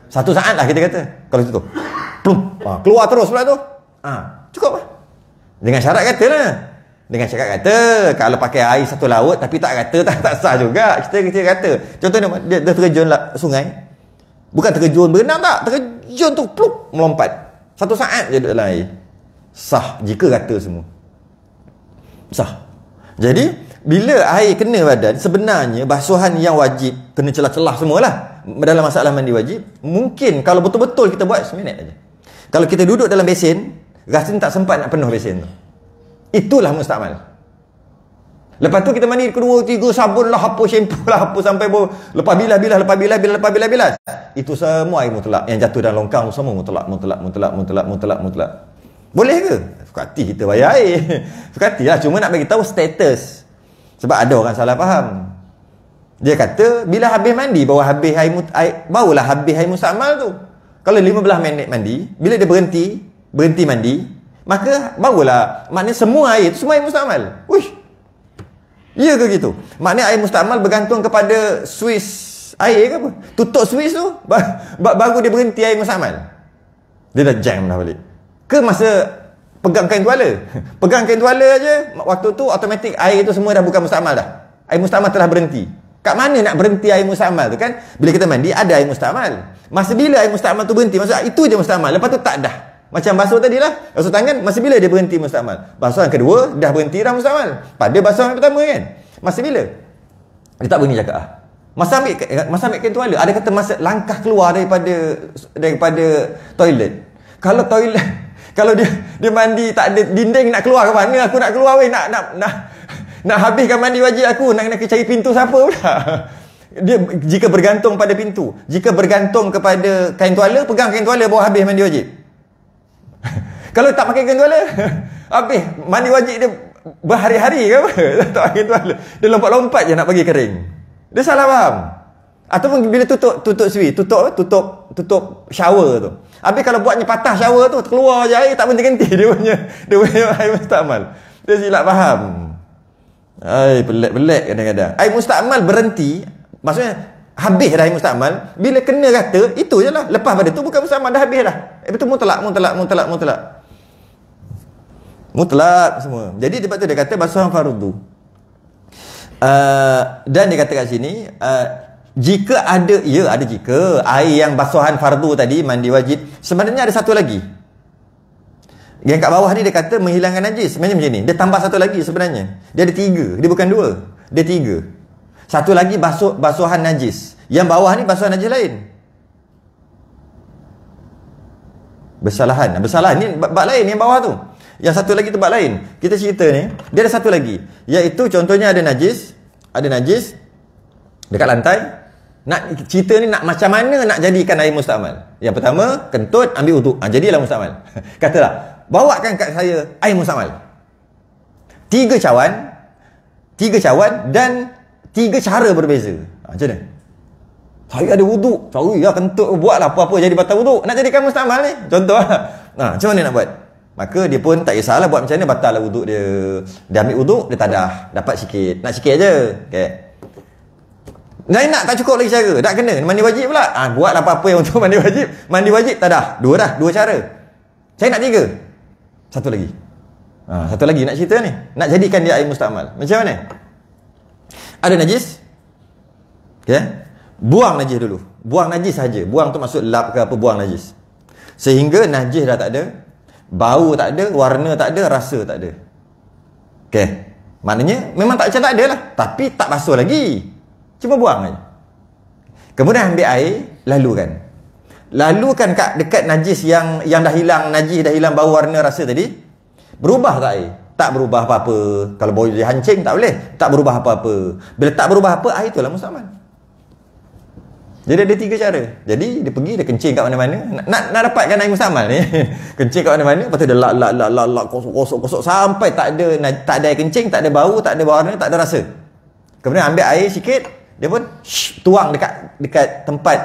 1 saat lah kita kata. Kalau itu tu keluar terus pula tu, cukup lah. Dengan syarat kata kalau pakai air satu laut tapi tak kata, tak sah juga. Kita kata contohnya dia terjun sungai, bukan terjun berenang, tak, terjun tu pluk melompat 1 saat je duduk dalam air, sah jika kata semua sah. Jadi bila air kena badan, sebenarnya basuhan yang wajib kena celah-celah semualah dalam masalah mandi wajib. Mungkin kalau betul-betul kita buat 1 minit aja. Kalau kita duduk dalam besen, rasa tak sempat nak penuh besen tu, itulah mustakmal. Lepas tu kita mandi 2, 3 sabun lah, apa shampoo lah, apa sampai lepas bilas. Itu semua air mutlak. Yang jatuh dalam longkang semua mutlak. Boleh ke? Suka hati kita bayar air. Suka hati lah. Cuma nak bagi tahu status. Sebab ada orang salah faham. Dia kata bila habis mandi barulah habis air mustakmal tu. Kalau 15 minit mandi, bila dia berhenti mandi, maka barulah maknanya semua air tu semua air mustakmal. Uish. Ya ke gitu? Maknanya air mustakmal bergantung kepada Swiss air ke apa? Tutup Swiss tu baru dia berhenti air mustakmal. Dia dah jam dah balik. Ke masa pegang kain tuala? Pegang kain tuala aja, waktu tu automatik air tu semua dah bukan mustakmal dah. Air mustakmal telah berhenti. Kat mana nak berhenti air mustakmal tu kan? Bila kita mandi ada air mustakmal. Masa bila air mustakmal tu berhenti? Maksud itu je mustakmal. Lepas tu tak dah. Macam basuh tadi lah. Basuh tangan, masa bila dia berhenti mustakmal? Basuhan kedua dah berhenti dah mustakmal. Pada basuhan pertama kan? Masa bila? Dia tak berani cakap ah. Masa ambil kain tuala, ada kata masa langkah keluar daripada toilet. Kalau dia mandi tak ada dinding, nak keluar ke mana? Aku nak keluar weh, nak habiskan mandi wajib aku, nak cari pintu siapa pula. Dia jika bergantung pada pintu, jika bergantung kepada kain tuala, pegang kain tuala baru habis mandi wajib. Kalau tak pakai kain tuala, habis mandi wajib dia berhari-hari ke apa? Tak pakai kain tuala. Dia lompat-lompat je nak bagi kering. Dia salah faham. Ataupun bila tutup sui, tutup shower tu. Habis kalau buatnya patah shower tu, keluar je air, tak berhenti-henti dia punya air mustakmal. Dia silap faham. Ai, pelik-pelik kadang-kadang. Air mustakmal berhenti, maksudnya habis dah air mustakmal. Bila kena kata, itu je lah. Lepas pada tu bukan mustakmal, dah habis dah. Betul mutlak semua. Jadi sebab tu dia kata basuhan fardu. Dan dia kata kat sini, jika ada jika air yang basuhan fardu tadi, mandi wajib, sebenarnya ada satu lagi. Yang kat bawah ni dia kata menghilangkan najis. Macam ni. Dia tambah satu lagi sebenarnya. Dia ada 3. Dia bukan 2. Dia 3. Satu lagi basuhan najis. Yang bawah ni basuhan najis lain. Bersalahan ni bab lain yang bawah tu. Yang satu lagi tu bab lain. Kita cerita ni, dia ada satu lagi. Iaitu contohnya ada najis dekat lantai. Nak cerita ni nak macam mana nak jadikan air mustakmal. Yang pertama, kentut, ambil uduk. Jadilah mustakmal. Katalah, bawakan kat saya air mustakmal. 3 cawan dan 3 cara berbeza. Macam mana? Saya ada wuduk. Sorry lah, kentut buatlah apa-apa jadi batal wuduk. Nak jadikan mustakmal ni. Contoh lah. Macam mana nak buat? Maka dia pun tak kisahlah buat macam mana, batal lah wuduk dia. Dia ambil wuduk, dia tadah. Dapat sikit. Nak sikit je. Okay. Lain nak tak cukup lagi cara. Tak kena. Mandi wajib pula. Buatlah apa-apa yang untuk mandi wajib. Mandi wajib tadah. 2 dah. 2 cara. Saya nak 3. Satu lagi. Satu lagi nak cerita ni. Nak jadikan dia air mustakmal. Macam mana? Ada najis. Okay. Buang najis dulu. Buang najis saja. Buang tu maksud lap ke apa, buang najis. Sehingga najis dah tak ada. Bau tak ada, warna tak ada, rasa tak ada. Okay. Maknanya memang tak macam tak ada lah. Tapi tak basuh lagi. Cuma buang aja. Kemudian ambil air, lalukan kat dekat najis yang dah hilang, najis dah hilang bau, warna, rasa tadi. Berubah tak air? Tak berubah apa-apa. Kalau bau dia hancing tak boleh. Tak berubah apa-apa. Bila tak berubah apa, air itulah mustakmal. Jadi ada 3 cara. Jadi dia pergi, dia kencing kat mana-mana. Nak dapatkan air mustakmal ni. Kencing kat mana-mana, lepas tu dia lak kosok sampai tak ada air kencing, tak ada bau, tak ada warna, tak ada rasa. Kemudian ambil air sikit, dia pun tuang dekat tempat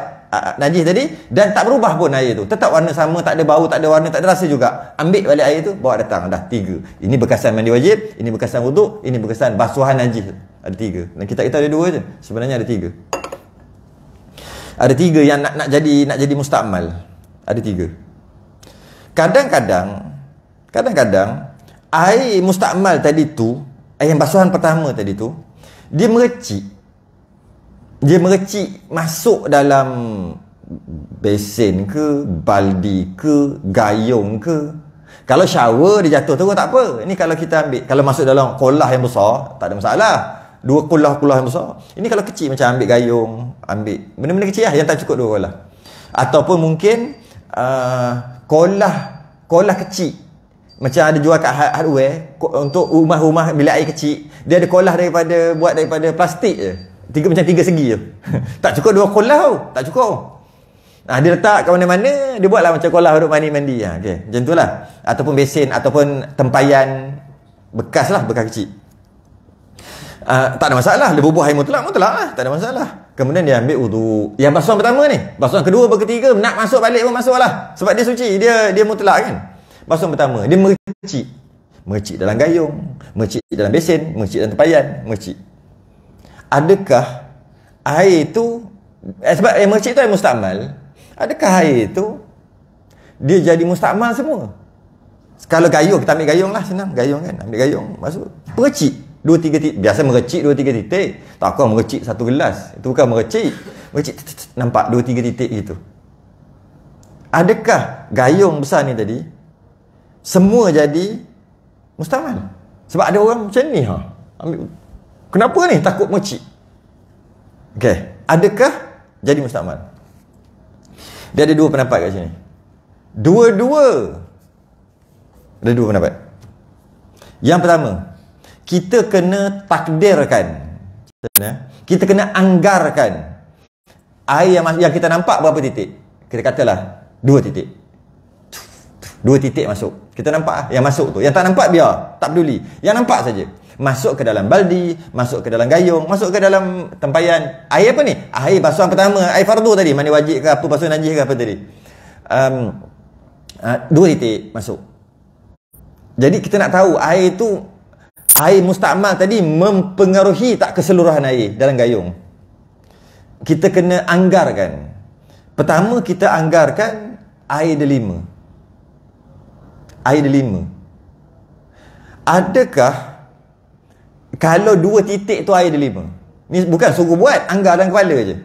najis tadi, dan tak berubah pun air tu. Tetap warna sama, tak ada bau, tak ada warna, tak ada rasa juga. Ambil balik air tu, bawa datang. Dah 3. Ini berkesan mandi wajib, ini berkesan wuduk, ini berkesan basuhan najis. Ada 3. Dan kita ada 2 je. Sebenarnya ada 3. Ada 3 yang nak jadi mustakmal. Ada 3. Kadang-kadang air mustakmal tadi tu, air yang basuhan pertama tadi tu, dia merecik masuk dalam besen ke, baldi ke, gayung ke. Kalau shower dia jatuh terus tak apa. Ini kalau kita ambil, kalau masuk dalam kolah yang besar, tak ada masalah. 2 kolah yang besar. Ini kalau kecil macam ambil gayung, ambil benda-benda kecil lah yang tak cukup 2 kolah. Ataupun mungkin kolah kecil. Macam ada jual kat hardware untuk rumah-rumah bilik air kecil. Dia ada kolah buat daripada plastik je. Macam 3 segi je. Tak cukup 2 kolah tau. Tak cukup. Dia letak kat mana-mana, dia buatlah macam kolah duduk mandi-mandi. Okay. Macam itulah. Ataupun besen, ataupun tempayan bekas lah, bekas kecil. Tak ada masalah. Dia bubuh air mutlak lah. Tak ada masalah. Kemudian dia ambil wudu. Yang basuhan pertama ni, basuhan kedua, ketiga, nak masuk balik pun masuk lah. Sebab dia suci, dia mutlak kan. Basuhan pertama, dia mercik. Mercik dalam gayung, mercik dalam besen, mercik dalam tempayan, mercik. Adakah air itu, sebab yang mercik tu air mustakmal, adakah air itu dia jadi mustakmal semua? Kalau gayung, kita ambil gayung lah, senang. Gayung kan, ambil gayung, masuk. Mercik 2-3 titik. Biasa mercik 2-3 titik. Takkan mercik 1 gelas. Itu bukan mercik. Mercik nampak 2-3 titik gitu. Adakah gayung besar ni tadi semua jadi mustakmal? Sebab ada orang macam ni ambil. Kenapa ni takut mercik? Okey, adakah jadi mustakmal? Dia ada dua pendapat kat sini. Dua-dua ada dua pendapat. Yang pertama, kita kena takdirkan, kita kena anggarkan air yang kita nampak berapa titik. Kita katalah 2 titik. 2 titik masuk. Kita nampak yang masuk tu. Yang tak nampak biar, tak peduli. Yang nampak saja. Masuk ke dalam baldi, masuk ke dalam gayung, masuk ke dalam tempayan. Air apa ni? Air basuhan pertama, air fardu tadi, mandi wajib ke apa, basuh najis ke apa tadi. 2 titik masuk. Jadi kita nak tahu air tu, air mustakmal tadi mempengaruhi tak keseluruhan air dalam gayung. Kita kena anggarkan. Pertama kita anggarkan air delima. Air delima. Adakah kalau 2 titik tu air delima? Ni bukan suruh buat, anggar dalam kepala je.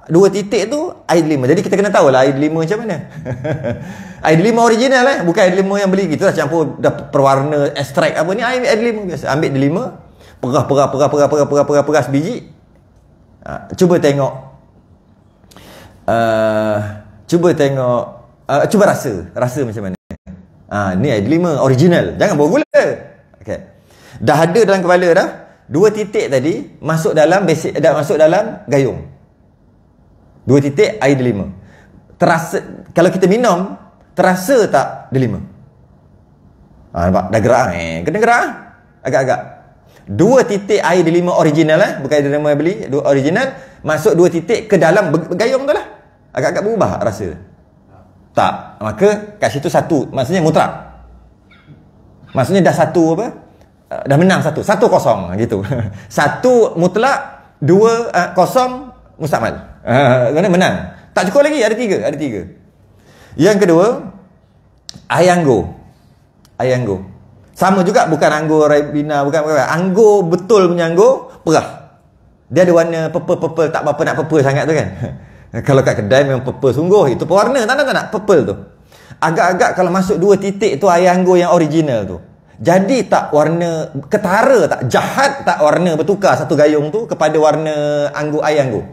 2 titik tu air delima. Jadi kita kena tahu lah air delima macam mana. Air delima original bukan air delima yang beli. Kita dah campur dah perwarna ekstrak apa ni, air delima biasa. Ambil delima, perah sebiji. Cuba tengok. Cuba rasa macam mana. Ni air delima original. Jangan bawa gula. Okey. Dah ada dalam kepala dah. 2 titik tadi masuk dalam basic, masuk dalam gayung. 2 titik air delima. Terasa kalau kita minum, terasa tak delima? Nampak dah gerak. Kena gerak agak-agak. 2 titik air delima original bukan air delima yang beli, 2 original masuk 2 titik ke dalam gayung tu lah. Agak-agak berubah rasa. Tak. Maka kat situ 1, maksudnya mutlak. Maksudnya dah 1 apa? Dah menang 1 kosong gitu. 1 mutlak, 2 kosong mustakmal. Menang. Tak cukup lagi, ada 3. Yang kedua, air anggur. Sama juga, bukan anggur Ribena, bukan. Anggur betul punya anggur, perah. Dia ada warna purple, tak apa nak purple sangat tu kan. Kalau kat kedai memang purple sungguh, itu pewarna, tak nak purple tu. Agak-agak kalau masuk 2 titik tu air anggur yang original tu. Jadi tak warna ketara, tak jahat, tak warna bertukar satu gayung tu kepada warna air anggur.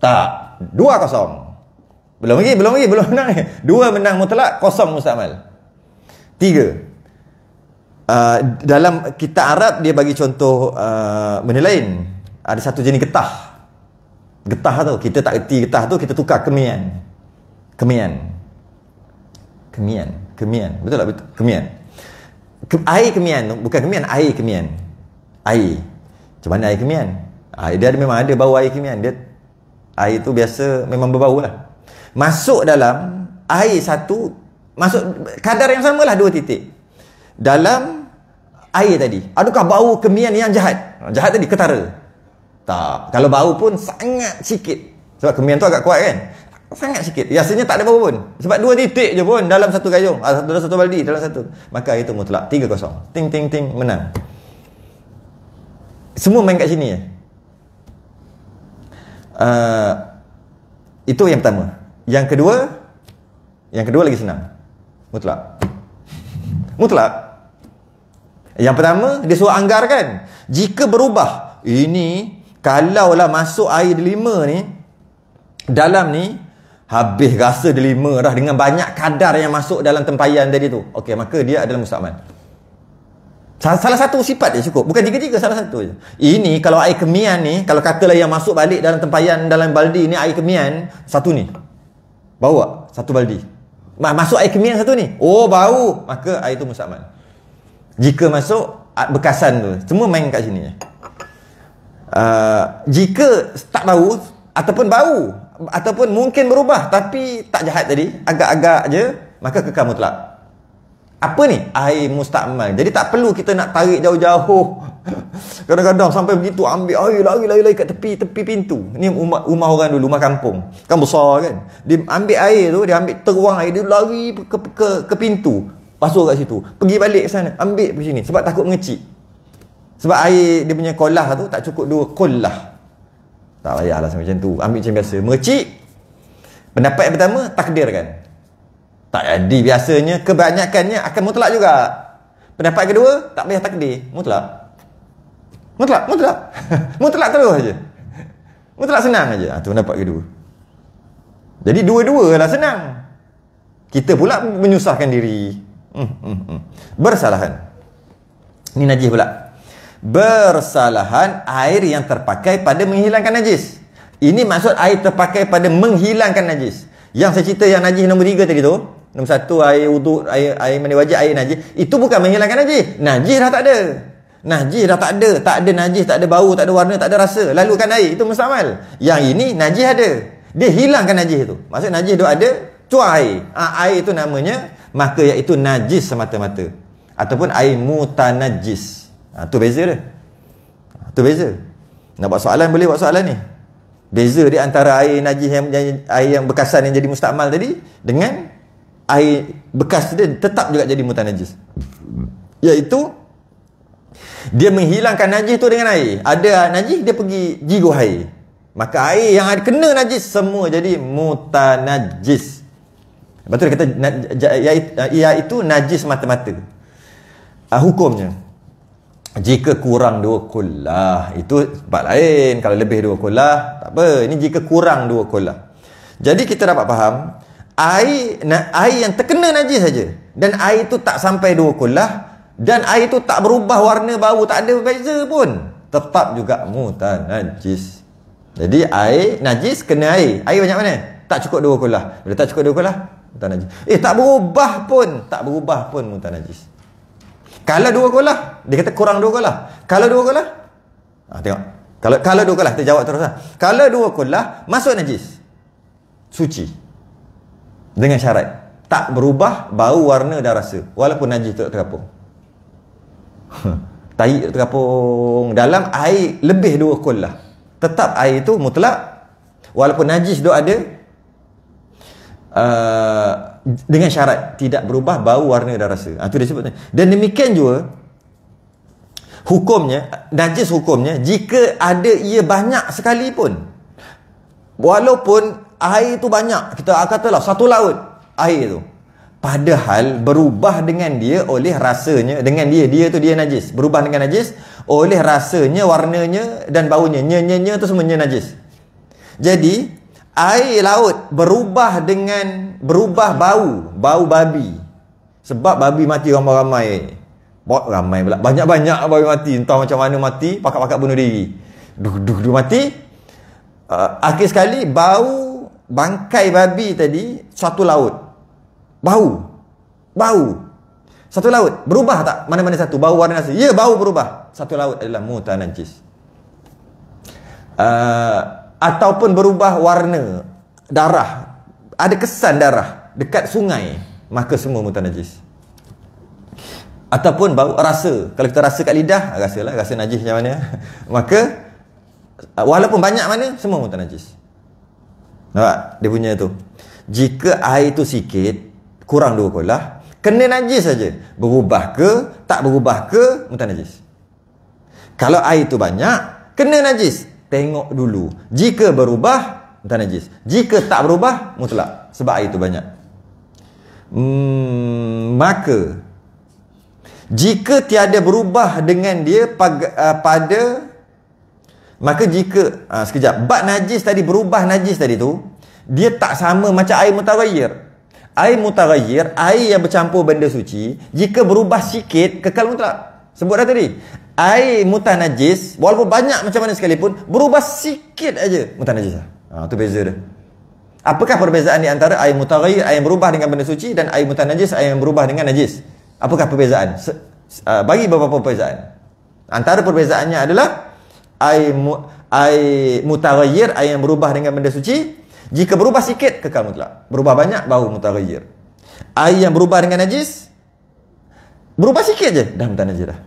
Tak. 2-0. Belum menang. 2 menang mutlak, 0 mustakmal. 3. Dalam kitab Arab dia bagi contoh benda lain. Ada satu jenis getah. Getah tu, kita tak erti getah tu, kita tukar kemian. Betul tak? Betul. Kemian. Air kemian tu, bukan kemian, air kemian. Air. Macam mana air kemian? Dia memang ada bau air kemian. Air tu biasa memang berbau lah. Masuk dalam air satu, masuk kadar yang sama lah 2 titik. Dalam air tadi, adakah bau kemian yang jahat? Jahat tadi, ketara? Tak. Kalau bau pun sangat sikit. Sebab kemian tu agak kuat kan? Sangat sikit. Biasanya tak ada bau pun. Sebab 2 titik je pun dalam satu gayung. Dalam satu baldi, dalam satu. Maka itu mutlak. 3-0. Ting, menang. Semua main kat sini. Itu yang pertama. Yang kedua lagi senang. Mutlak. Yang pertama, dia suruh anggarkan. Jika berubah, ini kalaulah masuk air delima ni, dalam ni habis rasa delima dah dengan banyak kadar yang masuk dalam tempayan tadi tu. Okey, maka dia adalah mustakmal. Salah satu sifat dia cukup. Bukan 3-3, salah satu je. Ini kalau air kemian ni, kalau katalah yang masuk balik dalam tempayan, dalam baldi ni air kemian, satu ni. Bawa satu baldi. Masuk air kemih yang satu ni. Oh, bau. Maka air tu mustakmal. Jika masuk bekasan tu, semua main kat sini. Jika tak bau ataupun bau ataupun mungkin berubah tapi tak jahat tadi, agak-agak je, maka kekal mutlak. Apa ni? Air mustakmal. Jadi tak perlu kita nak tarik jauh-jauh. Kadang-kadang sampai begitu ambil air lari kat tepi pintu. Ni rumah orang dulu, rumah kampung. Kan besar kan. Dia ambil air tu, dia ambil teruang air, dia lari ke pintu. Masuk kat situ. Pergi balik ke sana, ambil pergi sini sebab takut mengecik. Sebab air dia punya kolah tu tak cukup 2 kolah. Tak payahlah macam tu. Ambil macam biasa. Mengecik. Pendapat yang pertama, takdirkan. Tak jadi biasanya, kebanyakannya akan mutlak juga. Pendapat kedua, tak payah takdir, mutlak. Mutlak Mutlak terus aja. Mutlak senang aja. Itu pendapat kedua. Jadi dua-dua lah senang. Kita pula menyusahkan diri. Bersalahan. Ini najis pula. Bersalahan air yang terpakai pada menghilangkan najis. Ini maksud air terpakai pada menghilangkan najis. Yang saya cerita yang najis nombor 3 tadi tu, nombor 1 air wuduk, air mandi wajib, air najis, itu bukan menghilangkan najis. Najis dah tak ada. Najis dah tak ada. Tak ada najis, tak ada bau, tak ada warna, tak ada rasa. Lalukan air, itu mustakmal. Yang ini najis ada. Dia hilangkan najis itu. Maksud najis tu ada, cuai air. Air itu namanya, maka iaitu najis semata-mata. Ataupun air mutanajis. Tu beza dia. Tu beza. Nak buat soalan boleh buat soalan ni. Beza di antara air najis air yang bekasan yang jadi mustakmal tadi dengan air bekas dia tetap juga jadi mutanajis. Iaitu dia menghilangkan najis tu dengan air. Ada najis dia pergi jigo air. Maka air yang ada kena najis semua jadi mutanajis. Lepas tu dia kata iaitu najis mata-mata. Hukumnya jika kurang 2 kolah, itu sebab lain. Kalau lebih 2 kolah, tak apa. Ini jika kurang 2 kolah. Jadi kita dapat faham, air yang terkena najis saja, dan air itu tak sampai 2 kolah, dan air itu tak berubah warna, bau, tak ada beza pun, tetap juga mutanajis. Jadi air najis kena air. Air banyak mana? Tak cukup 2 kolah. Bila tak cukup 2 kolah, mutanajis. Tak berubah pun mutanajis. Kalau 2 kolah, dia kata kurang 2 kolah. Kalau 2 kolah, tengok. Kalau 2 kolah, kita jawab terus lah. Kalau 2 kolah, masuk najis, suci. Dengan syarat, tak berubah bau, warna dan rasa. Walaupun najis tu terkapung. Tai terkapung dalam air lebih 2 kolah. Tetap air itu mutlak. Walaupun najis tu ada, dengan syarat tidak berubah bau, warna dan rasa. Itu dia sebut. Dan demikian juga hukumnya, najis hukumnya jika ada ia banyak sekalipun. Walaupun air itu banyak, kita katalah 1 laut air itu, padahal berubah dengan dia oleh rasanya, dengan dia tu dia najis, berubah dengan najis oleh rasanya, warnanya dan baunya. Nya tu semuanya najis. Jadi air laut berubah bau babi. Sebab babi mati ramai-ramai. Ramai pula. Banyak-banyak babi mati. Entah macam mana mati, pakat-pakat bunuh diri. Duh mati. Akhir sekali bau bangkai babi tadi 1 laut. Bau. 1 laut. Berubah tak mana-mana satu bau, warna, rasa? Ya, bau berubah. 1 laut adalah mutanajis. Ataupun berubah warna, darah, ada kesan darah dekat sungai, maka semua mutanajis. Ataupun bau, rasa, kalau kita rasa kat lidah, rasa najis macam mana, maka walaupun banyak mana, semua mutanajis. Nampak dia punya tu. Jika air tu sikit, kurang 2 kolah, kena najis saja, berubah ke tak berubah ke, mutanajis. Kalau air tu banyak, kena najis, tengok dulu. Jika berubah, mutanajis. Jika tak berubah, mutlak. Sebab air itu banyak. Maka jika tiada berubah dengan dia maka jika sekejap, bab najis tadi, berubah najis tadi tu, dia tak sama macam air mutaghayyir. Air mutaghayyir, air yang bercampur benda suci, jika berubah sikit, kekal mutlak. Sebut dah tadi. Air mutanajis, walaupun banyak macam mana sekalipun, berubah sikit aja, mutanajis lah. Itu beza dia. Apakah perbezaan di antara air mutaghayyir, air yang berubah dengan benda suci, dan air mutanajis, air yang berubah dengan najis? Apakah perbezaan? Bagi beberapa perbezaan. Antara perbezaannya adalah air mutaghayyir, air yang berubah dengan benda suci, jika berubah sikit kekal mutlak. Berubah banyak baru mutaghayyir. Air yang berubah dengan najis, berubah sikit je dah mutanajis dah.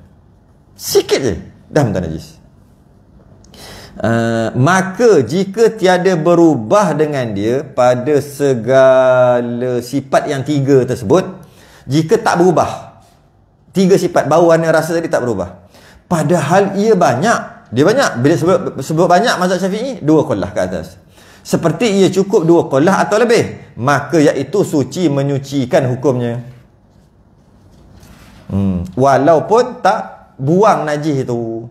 Sikit je dah mutanajis. Maka jika tiada berubah dengan dia pada segala sifat yang tiga tersebut, jika tak berubah, tiga sifat bau, warna, rasa tadi tak berubah, padahal ia banyak, dia banyak, bila sebut banyak mazhab Syafi'i 2 qullah ke atas, seperti ia cukup 2 qullah atau lebih, maka iaitu suci menyucikan hukumnya. Walaupun tak buang najis itu,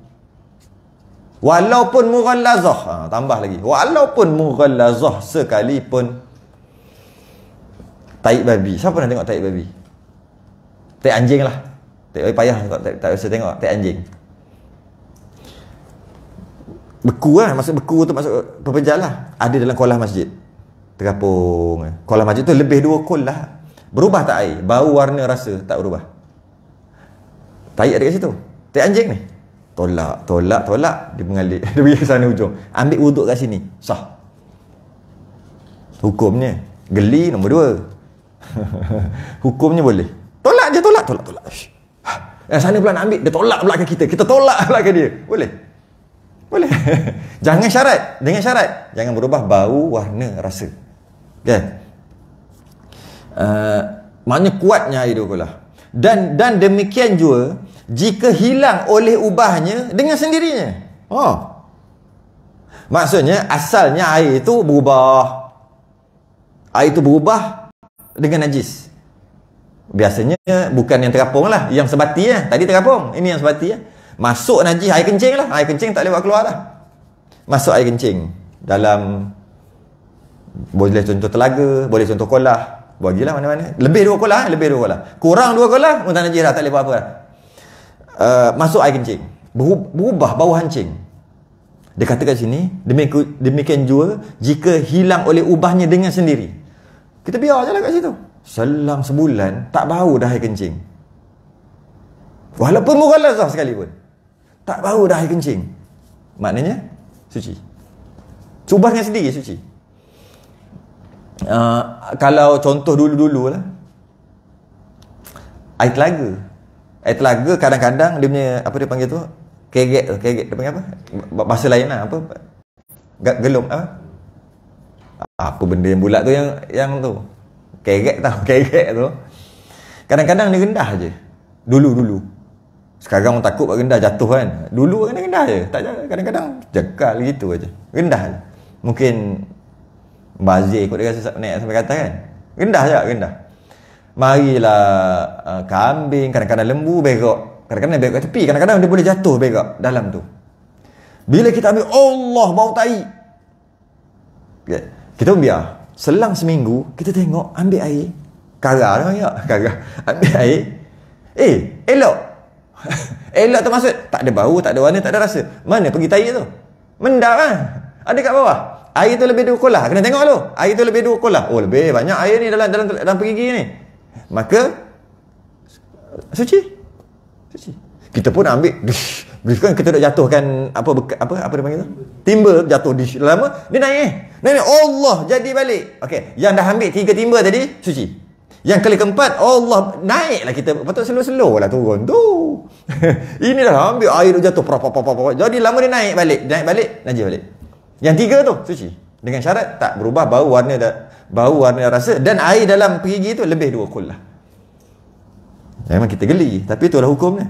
walaupun mughallazah, tambah lagi, walaupun mughallazah sekalipun. Taik babi, siapa nak tengok taik babi? Taik anjing lah. Taik babi payah tak usah tengok taik anjing. Beku lah, maksud beku tu maksud pepejal lah. Ada dalam kolah masjid, terapung. Kolah masjid tu lebih 2 qullah. Berubah tak air? Bau, warna, rasa tak berubah. Taik ada kat situ. Taik anjing ni tolak, dia mengalir, dia pergi ke sana hujung, ambil wuduk kat sini, sah. Hukumnya geli nombor 2. Hukumnya boleh. Tolak je, tolak. Yang sana pula nak ambil, dia tolak pula ke kita tolak pula ke dia. Boleh. Jangan syarat, dengan syarat jangan berubah bau, warna, rasa. Kan? Maknanya kuatnya air 2 qullah. Dan demikian juga jika hilang oleh ubahnya dengan sendirinya. Maksudnya asalnya air itu berubah. Air itu berubah dengan najis. Biasanya bukan yang terapung lah, yang sebati lah. Tadi terapung, ini yang sebati lah. Masuk najis, air kencing lah. Air kencing tak boleh buat keluar lah. Masuk air kencing dalam, boleh contoh telaga, boleh contoh kolah, bagilah mana-mana. Lebih 2 qullah, lebih 2 qullah. Kurang 2 qullah, mutanajis dah, tak boleh buat apa lah. Masuk air kencing, berubah bau hancing. Dia kata kat sini, demikian juga jika hilang oleh ubahnya dengan sendiri. Kita biar je lah kat situ, selang sebulan tak bau dah air kencing, walaupun mughallazah sekalipun, tak bau dah air kencing, maknanya suci. Ubah dengan sendiri suci. Kalau contoh dulu-dulu lah, air telaga kadang-kadang dia punya, apa dia panggil tu, kegek dia panggil apa, bahasa lain lah, apa, gelum, apa benda yang bulat tu, yang tu kegek tu, kadang-kadang dia rendah je dulu. Sekarang orang takut buat rendah, jatuh kan. Dulu kan rendah je, tak, kadang-kadang jekal gitu aja, rendah je. Mungkin bazir ikut dia rasa naik sampai kata kan, rendah. Marilah kambing, kadang-kadang lembu berak, kadang-kadang berak kat tepi, kadang-kadang dia boleh jatuh berak dalam tu. Bila kita ambil, Allah bau tai, kita pun biar. Selang seminggu kita tengok, ambil air, karah, ambil air, elok. Elok tu maksud tak ada bau, tak ada warna, tak ada rasa. Mana pergi tai tu? Mendap kan? Ada kat bawah. Air tu lebih 2 qullah. Kena tengok dulu. Air tu lebih 2 qullah. Oh, lebih banyak air ni dalam perigi ni. Maka suci. Kita pun ambil, kan kita nak jatuhkan apa dia panggil tu? Timba jatuh dish. Lama dia naik. Allah jadi balik. Okey, yang dah ambil 3 timba tadi suci. Yang kali keempat, Allah naiklah kita. Patut slow-slow lah turun tu. Ini dah ambil air tu jatuh. Jadi lama dia naik balik, najis balik. Yang 3 tu suci. Dengan syarat tak berubah bau, warna, rasa, dan air dalam perigi tu lebih 2 qullah. Memang kita geli, tapi itulah hukumnya.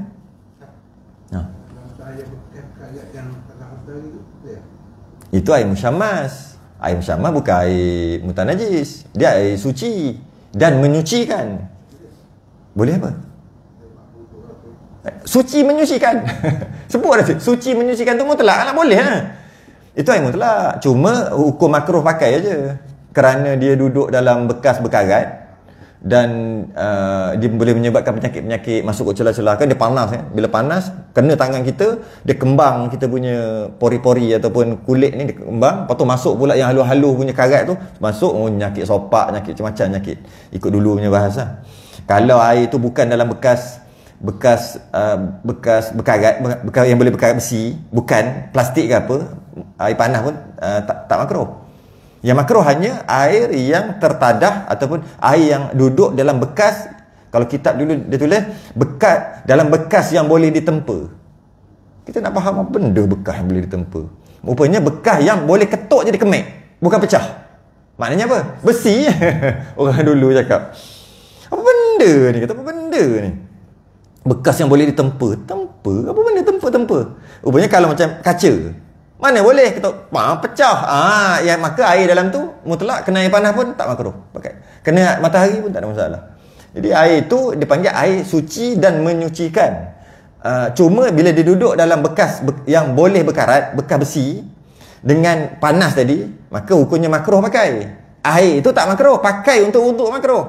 Itu air musyammas. Air musyammas bukan air mutanajis. Dia air suci dan menyucikan. Boleh apa? Suci menyucikan. Sebut dah suci menyucikan tu mutlak lah, boleh lah. Itu air mutlak. Cuma hukum makruh pakai aja. Kerana dia duduk dalam bekas bekarat, dan dia boleh menyebabkan penyakit-penyakit masuk ke celah-celah kan. Dia panas kan. Bila panas kena tangan kita, dia kembang kita punya pori-pori ataupun kulit ni, dia kembang. Lepas tu masuk pula yang halus-halus punya karat tu, masuk penyakit sopak, penyakit macam-macam penyakit. Ikut dulu punya bahasa. Kalau air tu bukan dalam bekas yang boleh berkarat besi, bukan plastik ke apa, air panas pun tak makruh. Yang makruh hanya air yang tertadah ataupun air yang duduk dalam bekas. Kalau kitab dulu dia tulis bekas, dalam bekas yang boleh ditempa. Kita nak faham apa benda bekas yang boleh ditempa. Rupanya bekas yang boleh ketuk je dia kemek, bukan pecah. Maknanya apa? Besi. Orang dulu cakap, apa benda ni? Kata apa benda ni? Bekas yang boleh ditempa. Tempa? Apa benda tempa? Rupanya kalau macam kaca, mana boleh kita pecah. Ya, maka air dalam tu mutlak kena air panas pun tak makruh pakai. Kena matahari pun tak ada masalah. Jadi air tu dipanggil air suci dan menyucikan. Cuma bila dia duduk dalam bekas yang boleh berkarat, bekas besi dengan panas tadi, maka hukumnya makruh pakai. Air itu tak makruh, pakai untuk wuduk makruh.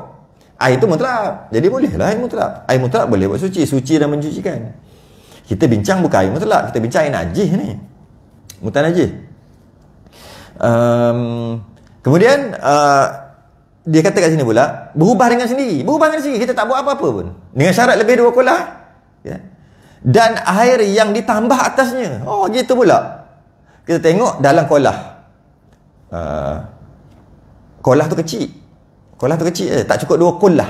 Air itu mutlak. Jadi bolehlah air mutlak. Air mutlak boleh buat suci dan menyucikan. Kita bincang bukan air mutlak, kita bincang air najis ni. Mutan najis. Kemudian dia kata kat sini pula, berubah dengan sendiri. Kita tak buat apa-apa pun. Dengan syarat lebih 2 kolah. Ya. Dan air yang ditambah atasnya. Oh, gitu pula. Kita tengok dalam kolah. Kolah tu kecil. Tak cukup 2 kolah.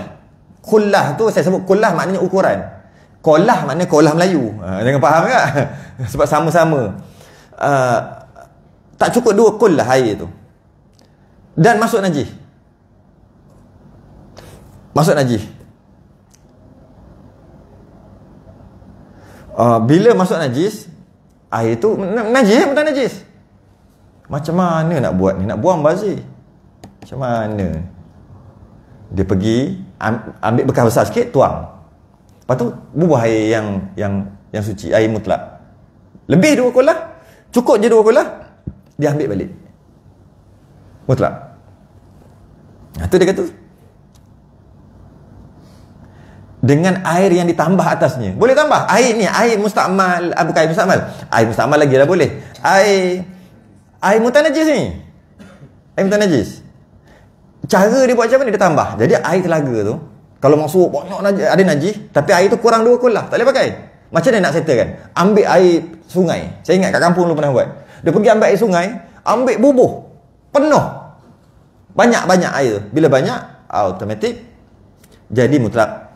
Kolah tu saya sebut kolah maknanya ukuran. Kolah maknanya kolah Melayu. Jangan faham tak? Sebab sama-sama. Tak cukup 2 kolah air tu. Dan masuk najis. Bila masuk najis, air tu najis bukan najis. Macam mana nak buat ni? Nak buang bazir. Macam mana? Dia pergi ambil bekas besar sikit, tuang. Lepas tu bubuh air yang suci, air mutlak. Lebih 2 kolah, cukup je 2 kolah, dia ambil balik. Mutlak. Itu dia kata. Dengan air yang ditambah atasnya. Boleh tambah. Air ni, air mustakmal. Bukan air mustakmal. Air mustakmal lagi dah boleh. Air mutanajis ni. Air mutanajis. Cara dia buat macam mana? Dia tambah. Jadi air telaga tu, kalau masuk banyak najis, ada najis, tapi air tu kurang 2 kolah, tak boleh pakai. Macam mana nak settlekan? Ambil air sungai. Saya ingat kat kampung dulu pernah buat. Dia pergi ambil air sungai, ambil bubuh penuh. Banyak-banyak air. Bila banyak, automatik jadi mutlak.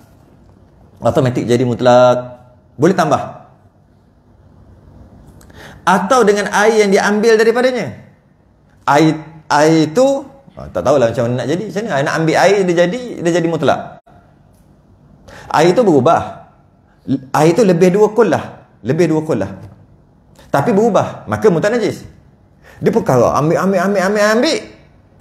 Boleh tambah. Atau dengan air yang diambil daripadanya. Air tu tak tahulah macam mana nak jadi. Macam mana nak ambil air dia jadi mutlak. Air tu berubah. Air tu lebih 2 kolah. Tapi berubah, maka mutan najis. Dia perkara ambil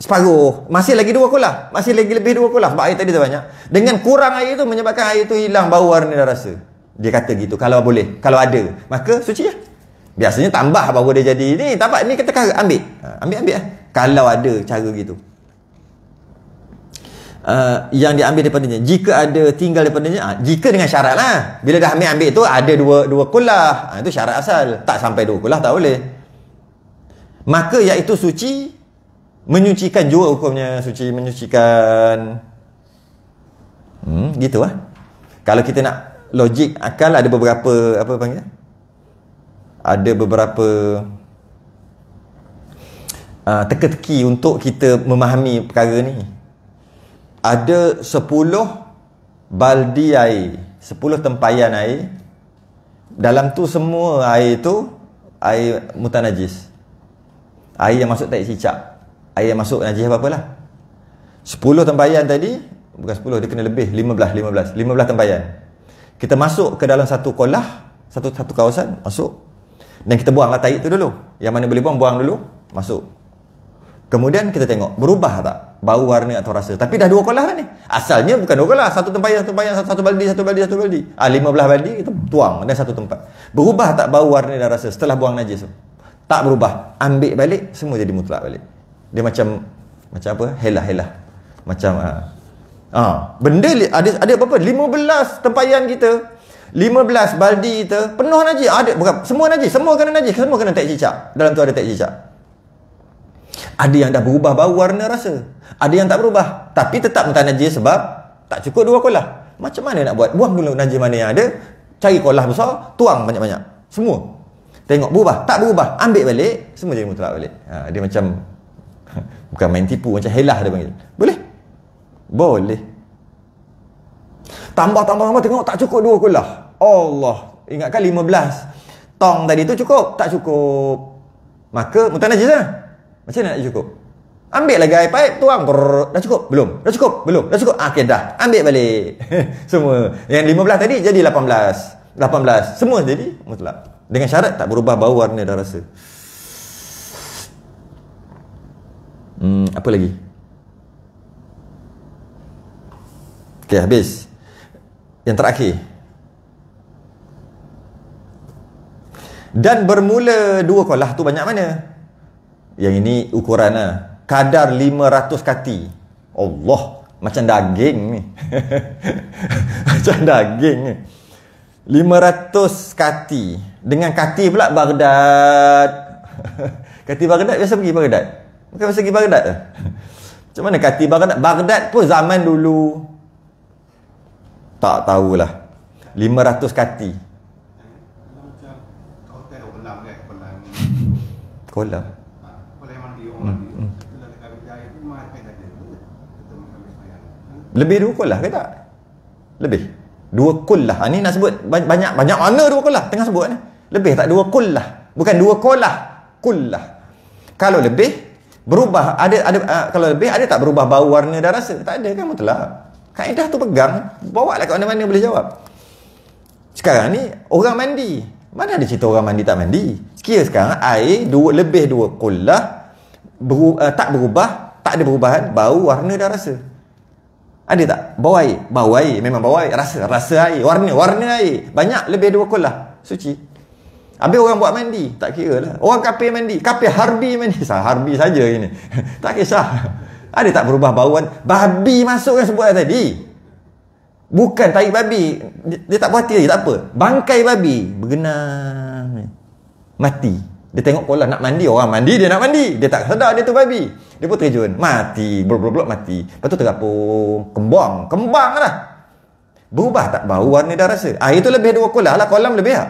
separuh, masih lagi 2 kolah, masih lagi lebih 2 kolah sebab air tadi tu banyak. Dengan kurang air tu menyebabkan air tu hilang bau, warna dan rasa. Dia kata gitu. Kalau boleh, kalau ada, maka suci lah. Biasanya tambah baru dia jadi ni. Tak ni kata ambil. Ambil lah. Kalau ada cara gitu. Yang diambil daripadanya, jika ada tinggal daripadanya, jika dengan syarat lah. Bila dah ambil tu ada 2 kolah. Itu syarat asal. Tak sampai 2 kolah tak boleh. Maka iaitu suci, menyucikan juga hukumnya. Suci, menyucikan. Gitu lah. Kalau kita nak logik akal, ada beberapa apa panggil? Ada beberapa teka-teki untuk kita memahami perkara ni. Ada 10 baldi air, 10 tempayan air. Dalam tu semua air tu air mutanajis. Air yang masuk tak cicak. Air yang masuk najis apa-apalah. 10 tempayan tadi, bukan 10, dia kena lebih, 15 tempayan. Kita masuk ke dalam satu kolah, satu kawasan, masuk. Dan kita buanglah tahi tu dulu. Yang mana boleh buang dulu, masuk. Kemudian kita tengok, berubah tak bau, warna atau rasa. Tapi dah 2 kolah dah ni. Asalnya bukan 2 kolah, satu tempayan, satu baldi. 15 baldi, kita tuang dan satu tempat. Berubah tak bau, warna dan rasa setelah buang najis tu? Tak berubah. Ambil balik, semua jadi mutlak balik. Dia macam apa? Helah. Macam Benda ada berapa? 15 tempayan kita. 15 baldi kita penuh najis. Ada bukan semua najis, semua kena najis, semua kena tak cicak. Dalam tu ada tak cicak. Ada yang dah berubah bau warna rasa. Ada yang tak berubah, tapi tetap mentah najis sebab tak cukup 2 kolah. Macam mana nak buat? Buang dulu najis mana yang ada, cari kolah besar, tuang banyak-banyak. Semua. Tengok berubah, tak berubah, ambil balik, semua jadi mutlak balik. Dia macam bukan main tipu, macam helah dia panggil. Boleh? Boleh. Tambah tengok tak cukup 2 kolah. Allah, ingatkan 15 tong tadi tu cukup, tak cukup. Maka muntah najis lah. Macam mana nak cukup? Ambil lagi air pipe, tuang. Dah cukup? Belum? Dah cukup? Belum? Dah cukup? Okey dah. Ambil balik. Semua. Yang 15 tadi jadi 18. 18. Semua jadi mutlak. Dengan syarat tak berubah bau warna dan rasa. Apa lagi? Okey, habis. Yang terakhir. Dan bermula 2 kolah tu banyak mana? Yang ini ukuran lah. Kadar 500 kati. Allah, macam daging ni. Macam daging ni. 500 kati. Dengan kati pula Baghdad. Kati Baghdad biasa pergi Baghdad. Bukan biasa pergi Baghdad lah. Macam mana kati Baghdad? Baghdad pun zaman dulu. Tak tahulah. 500 kati. Kolam. Lebih 2 kolah ke tak? Lebih 2 kolah. Ni nak sebut banyak mana 2 kolah tengah sebut ni. Lebih tak 2 kolah. Bukan 2 kolah. Kolah. Kalau lebih berubah ada kalau lebih ada tak berubah bau warna dan rasa? Tak ada kan mutlak. Kaedah tu pegang, bawa lah kat mana-mana boleh jawab. Sekarang ni orang mandi. Mana ada cerita orang mandi tak mandi? Kira sekarang air lebih 2 kolah tak berubah, tak ada perubahan bau, warna dan rasa. Ada tak? Bau air. Bau air. Memang bau air. Rasa air. Warna air. Banyak lebih 2 kolah. Suci. Habis orang buat mandi. Tak kira lah. Orang kapir mandi. Kapir harbi mandi. Harbi saja ini. Tak kisah. Ada tak berubah bauan? Babi masuk kan sebut tadi. Bukan tarik babi. Dia tak puas hati lagi. Tak apa. Bangkai babi. Bergenang. Mati. Dia tengok kolah nak mandi. Orang mandi. Dia nak mandi. Dia tak sedar dia tu babi. Dia pun terjun. Mati. Blok-blok mati. Lepas tu terapung. Kembang lah. Berubah tak bau, warna dan rasa? Air tu lebih 2 kolah lah. Kolam lebih tak?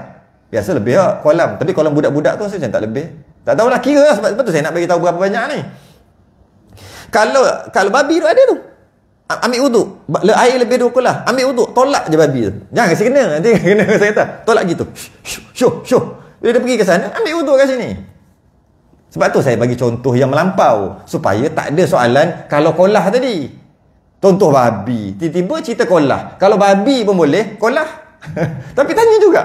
Biasa lebih tak kolam. Tapi kolam budak-budak tu macam tak lebih. Tak tahulah kira lah. Sebab tu saya nak bagi tahu berapa banyak ni. Kalau babi tu ada tu. Ambil wuduk. Air lebih 2 kolah. Ambil wuduk. Tolak je babi tu. Jangan kasi kena. Nanti kena saya kata. Tolak gitu. Syuh. Bila dia pergi ke sana, ambil wuduk kat sini. Sebab tu saya bagi contoh yang melampau. Supaya tak ada soalan kalau kolah tadi. Contoh babi. Tiba-tiba cerita kolah. Kalau babi pun boleh, kolah. Tapi tanya juga.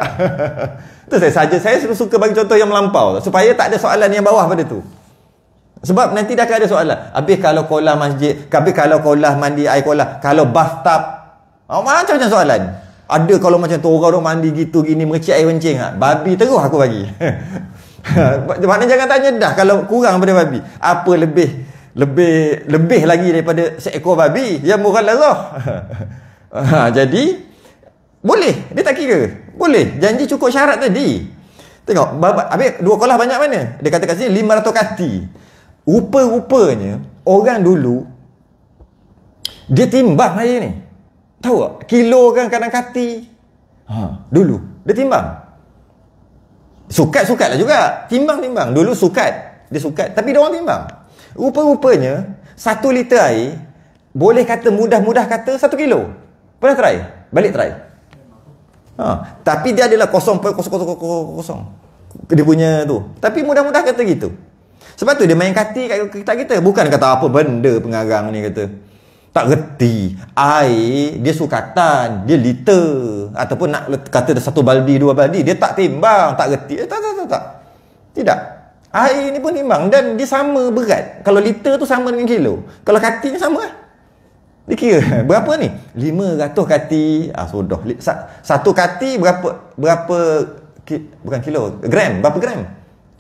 Tu saya suka bagi contoh yang melampau. Supaya tak ada soalan yang bawah pada tu. Sebab nanti dah akan ada soalan. Habis kalau kolah masjid, habis kalau kolah mandi air kolah, kalau bathtub, macam-macam soalan. Ada kalau macam tu orang mandi gitu gini mercik air kencing, babi terus aku bagi. Maknanya jangan tanya dah kalau kurang daripada babi. Apa lebih lagi daripada seekor babi yang mughalladhah. Jadi boleh, dia tak kira. Boleh, janji cukup syarat tadi. Tengok, habis 2 kolah banyak mana? Dia kata kat sini 500 kati. Rupa-rupanya orang dulu dia timbang air ni. Tahu tak? Kilo kan kadang kati. Dulu dia timbang. Sukat lah juga. Timbang. Dulu sukat. Dia sukat. Tapi dia orang timbang. Rupa-rupanya 1 liter air boleh kata mudah-mudah kata 1 kilo. Pernah try? Balik try. Tapi dia adalah 0.0000. Dia punya tu. Tapi mudah-mudah kata gitu. Sebab tu dia main kati kat kita. Bukan kata apa benda pengarang ni kata. Tak reti. Air, dia sukatan. Dia liter. Ataupun nak kata 1 baldi, 2 baldi. Dia tak timbang. Tak reti. Tak. Tidak. Air ni pun timbang. Dan dia sama berat. Kalau liter tu sama dengan kilo. Kalau kati ni sama lah. Dia kira. Berapa ni? 500 kati. Sudah. 1 kati berapa bukan kilo. Gram. Berapa gram?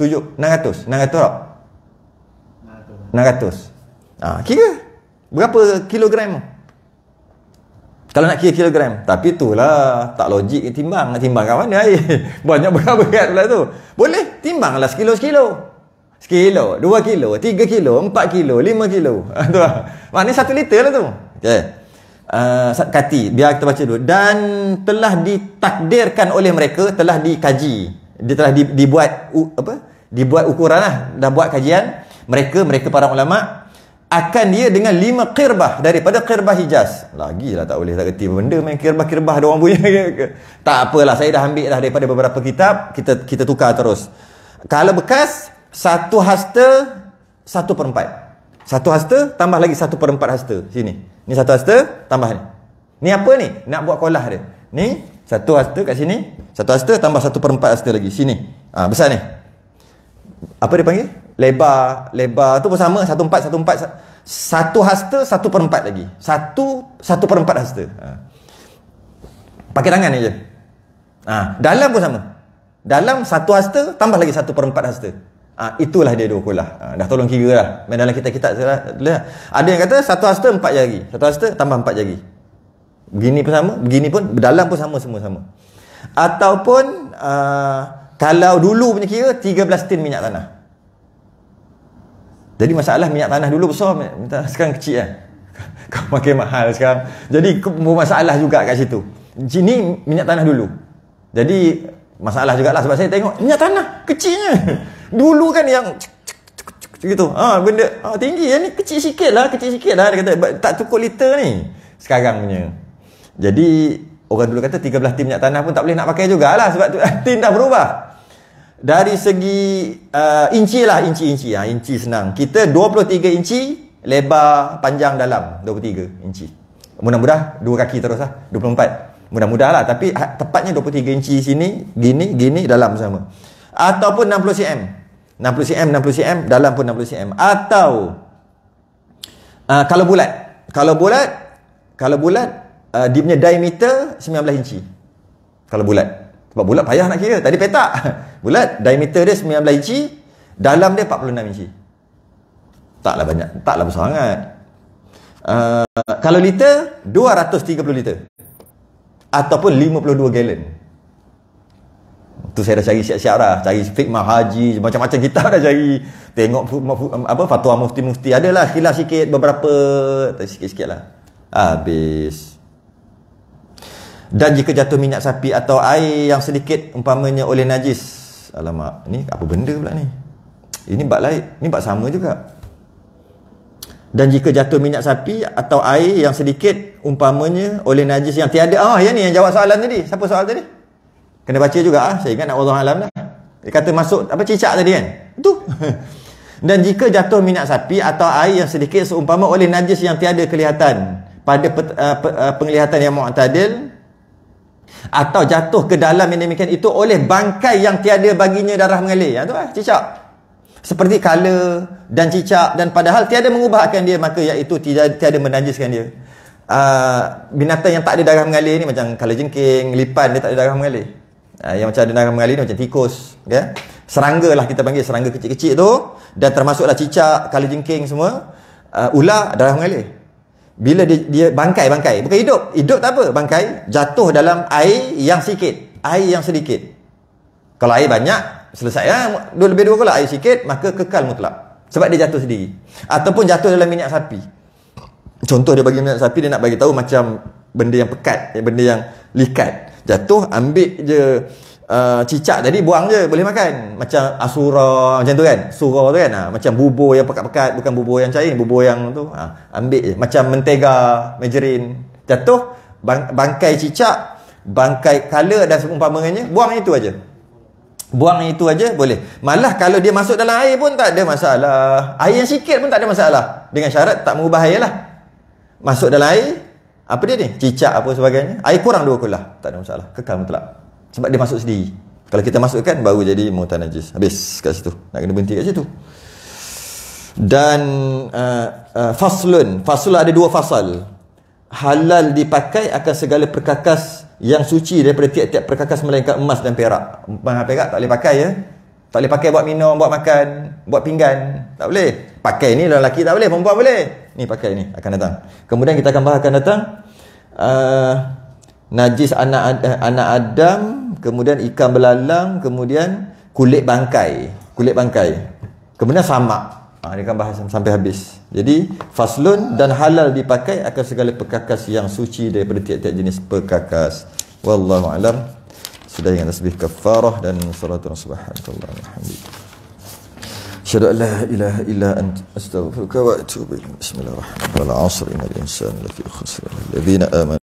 600 tak? 600. Kira berapa kilogram? Kalau nak kira kilogram, tapi itulah tak logik timbang. Nak timbang kat mana air? Banyak berat pula tu. Boleh timbanglah sekilo-sekilo. Sekilo, 2 kilo, 3 kilo, 4 kilo, 5 kilo. Tu lah. Maknanya 1 liter lah tu. Okey. Kati, biar kita baca dulu. Dan telah ditakdirkan oleh mereka, telah dikaji. Dia telah dibuat dibuat ukuran lah. Dah buat kajian. Mereka para ulama akan dia dengan 5 qirbah daripada qirbah Hijaz. Lagilah tak boleh tak kerti benda main qirbah ada orang punya. Tak apalah, saya dah ambil dah daripada beberapa kitab, kita tukar terus. Kalau bekas 1 hasta 1/4. 1 hasta tambah lagi 1/4 hasta. Sini. Ni 1 hasta tambah ni. Ni apa ni? Nak buat kolah dia. Ni 1 hasta kat sini, 1 hasta tambah 1/4 hasta lagi. Sini. Besar ni. Apa dia panggil? Lebar tu pun sama 1/4 1 hasta 1/4 lagi. 1/4 hasta. Pakai tangan ni je. Dalam pun sama. Dalam 1 hasta tambah lagi 1/4 hasta. Itulah dia 2 kolah. Dah tolong kira lah. Main dalam kitab-kitab ada yang kata 1 hasta 4 jari. 1 hasta tambah 4 jari. Begini pun sama, begini pun dalam pun sama, semua sama. Ataupun kalau dulu punya kira 13 tin minyak tanah. Jadi masalah minyak tanah dulu besar, sekarang kecil kan. Kau makin mahal sekarang. Jadi masalah juga kat situ. Sini minyak tanah dulu. Jadi masalah jugalah sebab saya tengok minyak tanah kecilnya. Dulu kan yang gitu. Benda tinggi, yang ni kecil sikit lah. Dia kata tak cukup liter ni. Sekarang punya. Jadi orang dulu kata 13 tin minyak tanah pun tak boleh nak pakai jugalah sebab tu tin dah berubah. Dari segi inci lah, inci senang. Kita 23 inci lebar, panjang, dalam 23 inci. Mudah-mudah 2 kaki terus lah, 24. Mudah-mudah lah, tapi tepatnya 23 inci sini, gini, dalam sama. Ataupun 60 cm. 60 cm, dalam pun 60 cm. Atau kalau bulat dia punya diameter 19 inci. Kalau bulat. Sebab bulat payah nak kira. Tadi petak. Bulat, diameter dia 19 inci. Dalam dia 46 inci. Taklah banyak. Taklah besar sangat. Kalau liter, 230 liter. Ataupun 52 gallon. Tu saya dah cari siap-siap dah. Cari fikmah haji. Macam-macam kita dah cari. Tengok fatwa mufti-mufti. Adalah khilaf sikit. Beberapa. Sikit-sikit lah. Habis. Dan jika jatuh minyak sapi atau air yang sedikit umpamanya oleh najis. Alamak, ni apa benda pula ni? Ini bab lain, ni bab sama juga. Dan jika jatuh minyak sapi atau air yang sedikit umpamanya oleh najis yang tiada. Yang ni yang jawab soalan tadi. Siapa soal tadi? Kena baca juga. Saya ingat nak wallahu alam dah. Dia kata masuk cicak tadi kan? Tu. Dan jika jatuh minyak sapi atau air yang sedikit seumpama oleh najis yang tiada kelihatan pada penglihatan yang mu'tadil, atau jatuh ke dalam yang demikian itu oleh bangkai yang tiada baginya darah mengalir. Tu lah cicak. Seperti kala dan cicak, dan padahal tiada mengubahkan dia, maka iaitu tiada menajiskan dia. Binatang yang tak ada darah mengalir ni macam kalajengking, lipan, dia tak ada darah mengalir. Yang macam ada darah mengalir ni macam tikus, okay? Serangga lah kita panggil, serangga kecil-kecil tu. Dan termasuklah cicak, kalajengking semua. Ular, darah mengalir. Bila dia bangkai, bukan hidup tak apa, bangkai jatuh dalam air yang sikit, air yang sedikit. Kalau air banyak, selesai lah. Lebih 2 kalau air sikit, maka kekal mutlak. Sebab dia jatuh sendiri. Ataupun jatuh dalam minyak sapi. Contoh dia bagi minyak sapi, dia nak bagi tahu macam benda yang pekat, benda yang likat. Jatuh, ambil je cicak tadi, buang je, boleh makan. Macam asura, macam tu kan, surah tu kan. Macam bubur yang pekat-pekat, bukan bubur yang cair, bubur yang tu. Ambil je. Macam mentega, margarin. Jatuh, bangkai cicak, bangkai kala dan seumpamanya, buang itu aja. Buang itu aja boleh. Malah kalau dia masuk dalam air pun tak ada masalah. Air yang sikit pun tak ada masalah. Dengan syarat tak mengubah air lah. Masuk dalam air, apa dia ni? Cicak apa sebagainya. Air kurang 2 kolah, tak ada masalah. Kekal mutlak. Sebab dia masuk sendiri. Kalau kita masukkan, baru jadi mutanajis. Habis kat situ. Nak kena berhenti kat situ. Dan faslun ada 2 fasal. Halal dipakai akan segala perkakas yang suci daripada tiap-tiap perkakas melainkan emas dan perak. Perak tak boleh pakai ya. Tak boleh pakai buat minum, buat makan, buat pinggan. Tak boleh. Pakai ni lelaki tak boleh, perempuan boleh. Ni pakai ni akan datang. Kemudian kita akan bahas akan datang najis anak Adam, kemudian ikan belalang, kemudian kulit bangkai, kemudian samak. Dia akan bahas sampai habis. Jadi faslun, dan halal dipakai akan segala perkakas yang suci daripada tiap-tiap jenis perkakas. Wallahu a'lam. Sudah yang tasbih kafarah dan salatu subhanallahi walhamdulillah. Asyhadu an la ilaha illa anta astaghfiruka wa atubu ilaik. Bismillahirrahmanirrahim. Wal 'asri innal insana lafi khusr. Alladzina amanu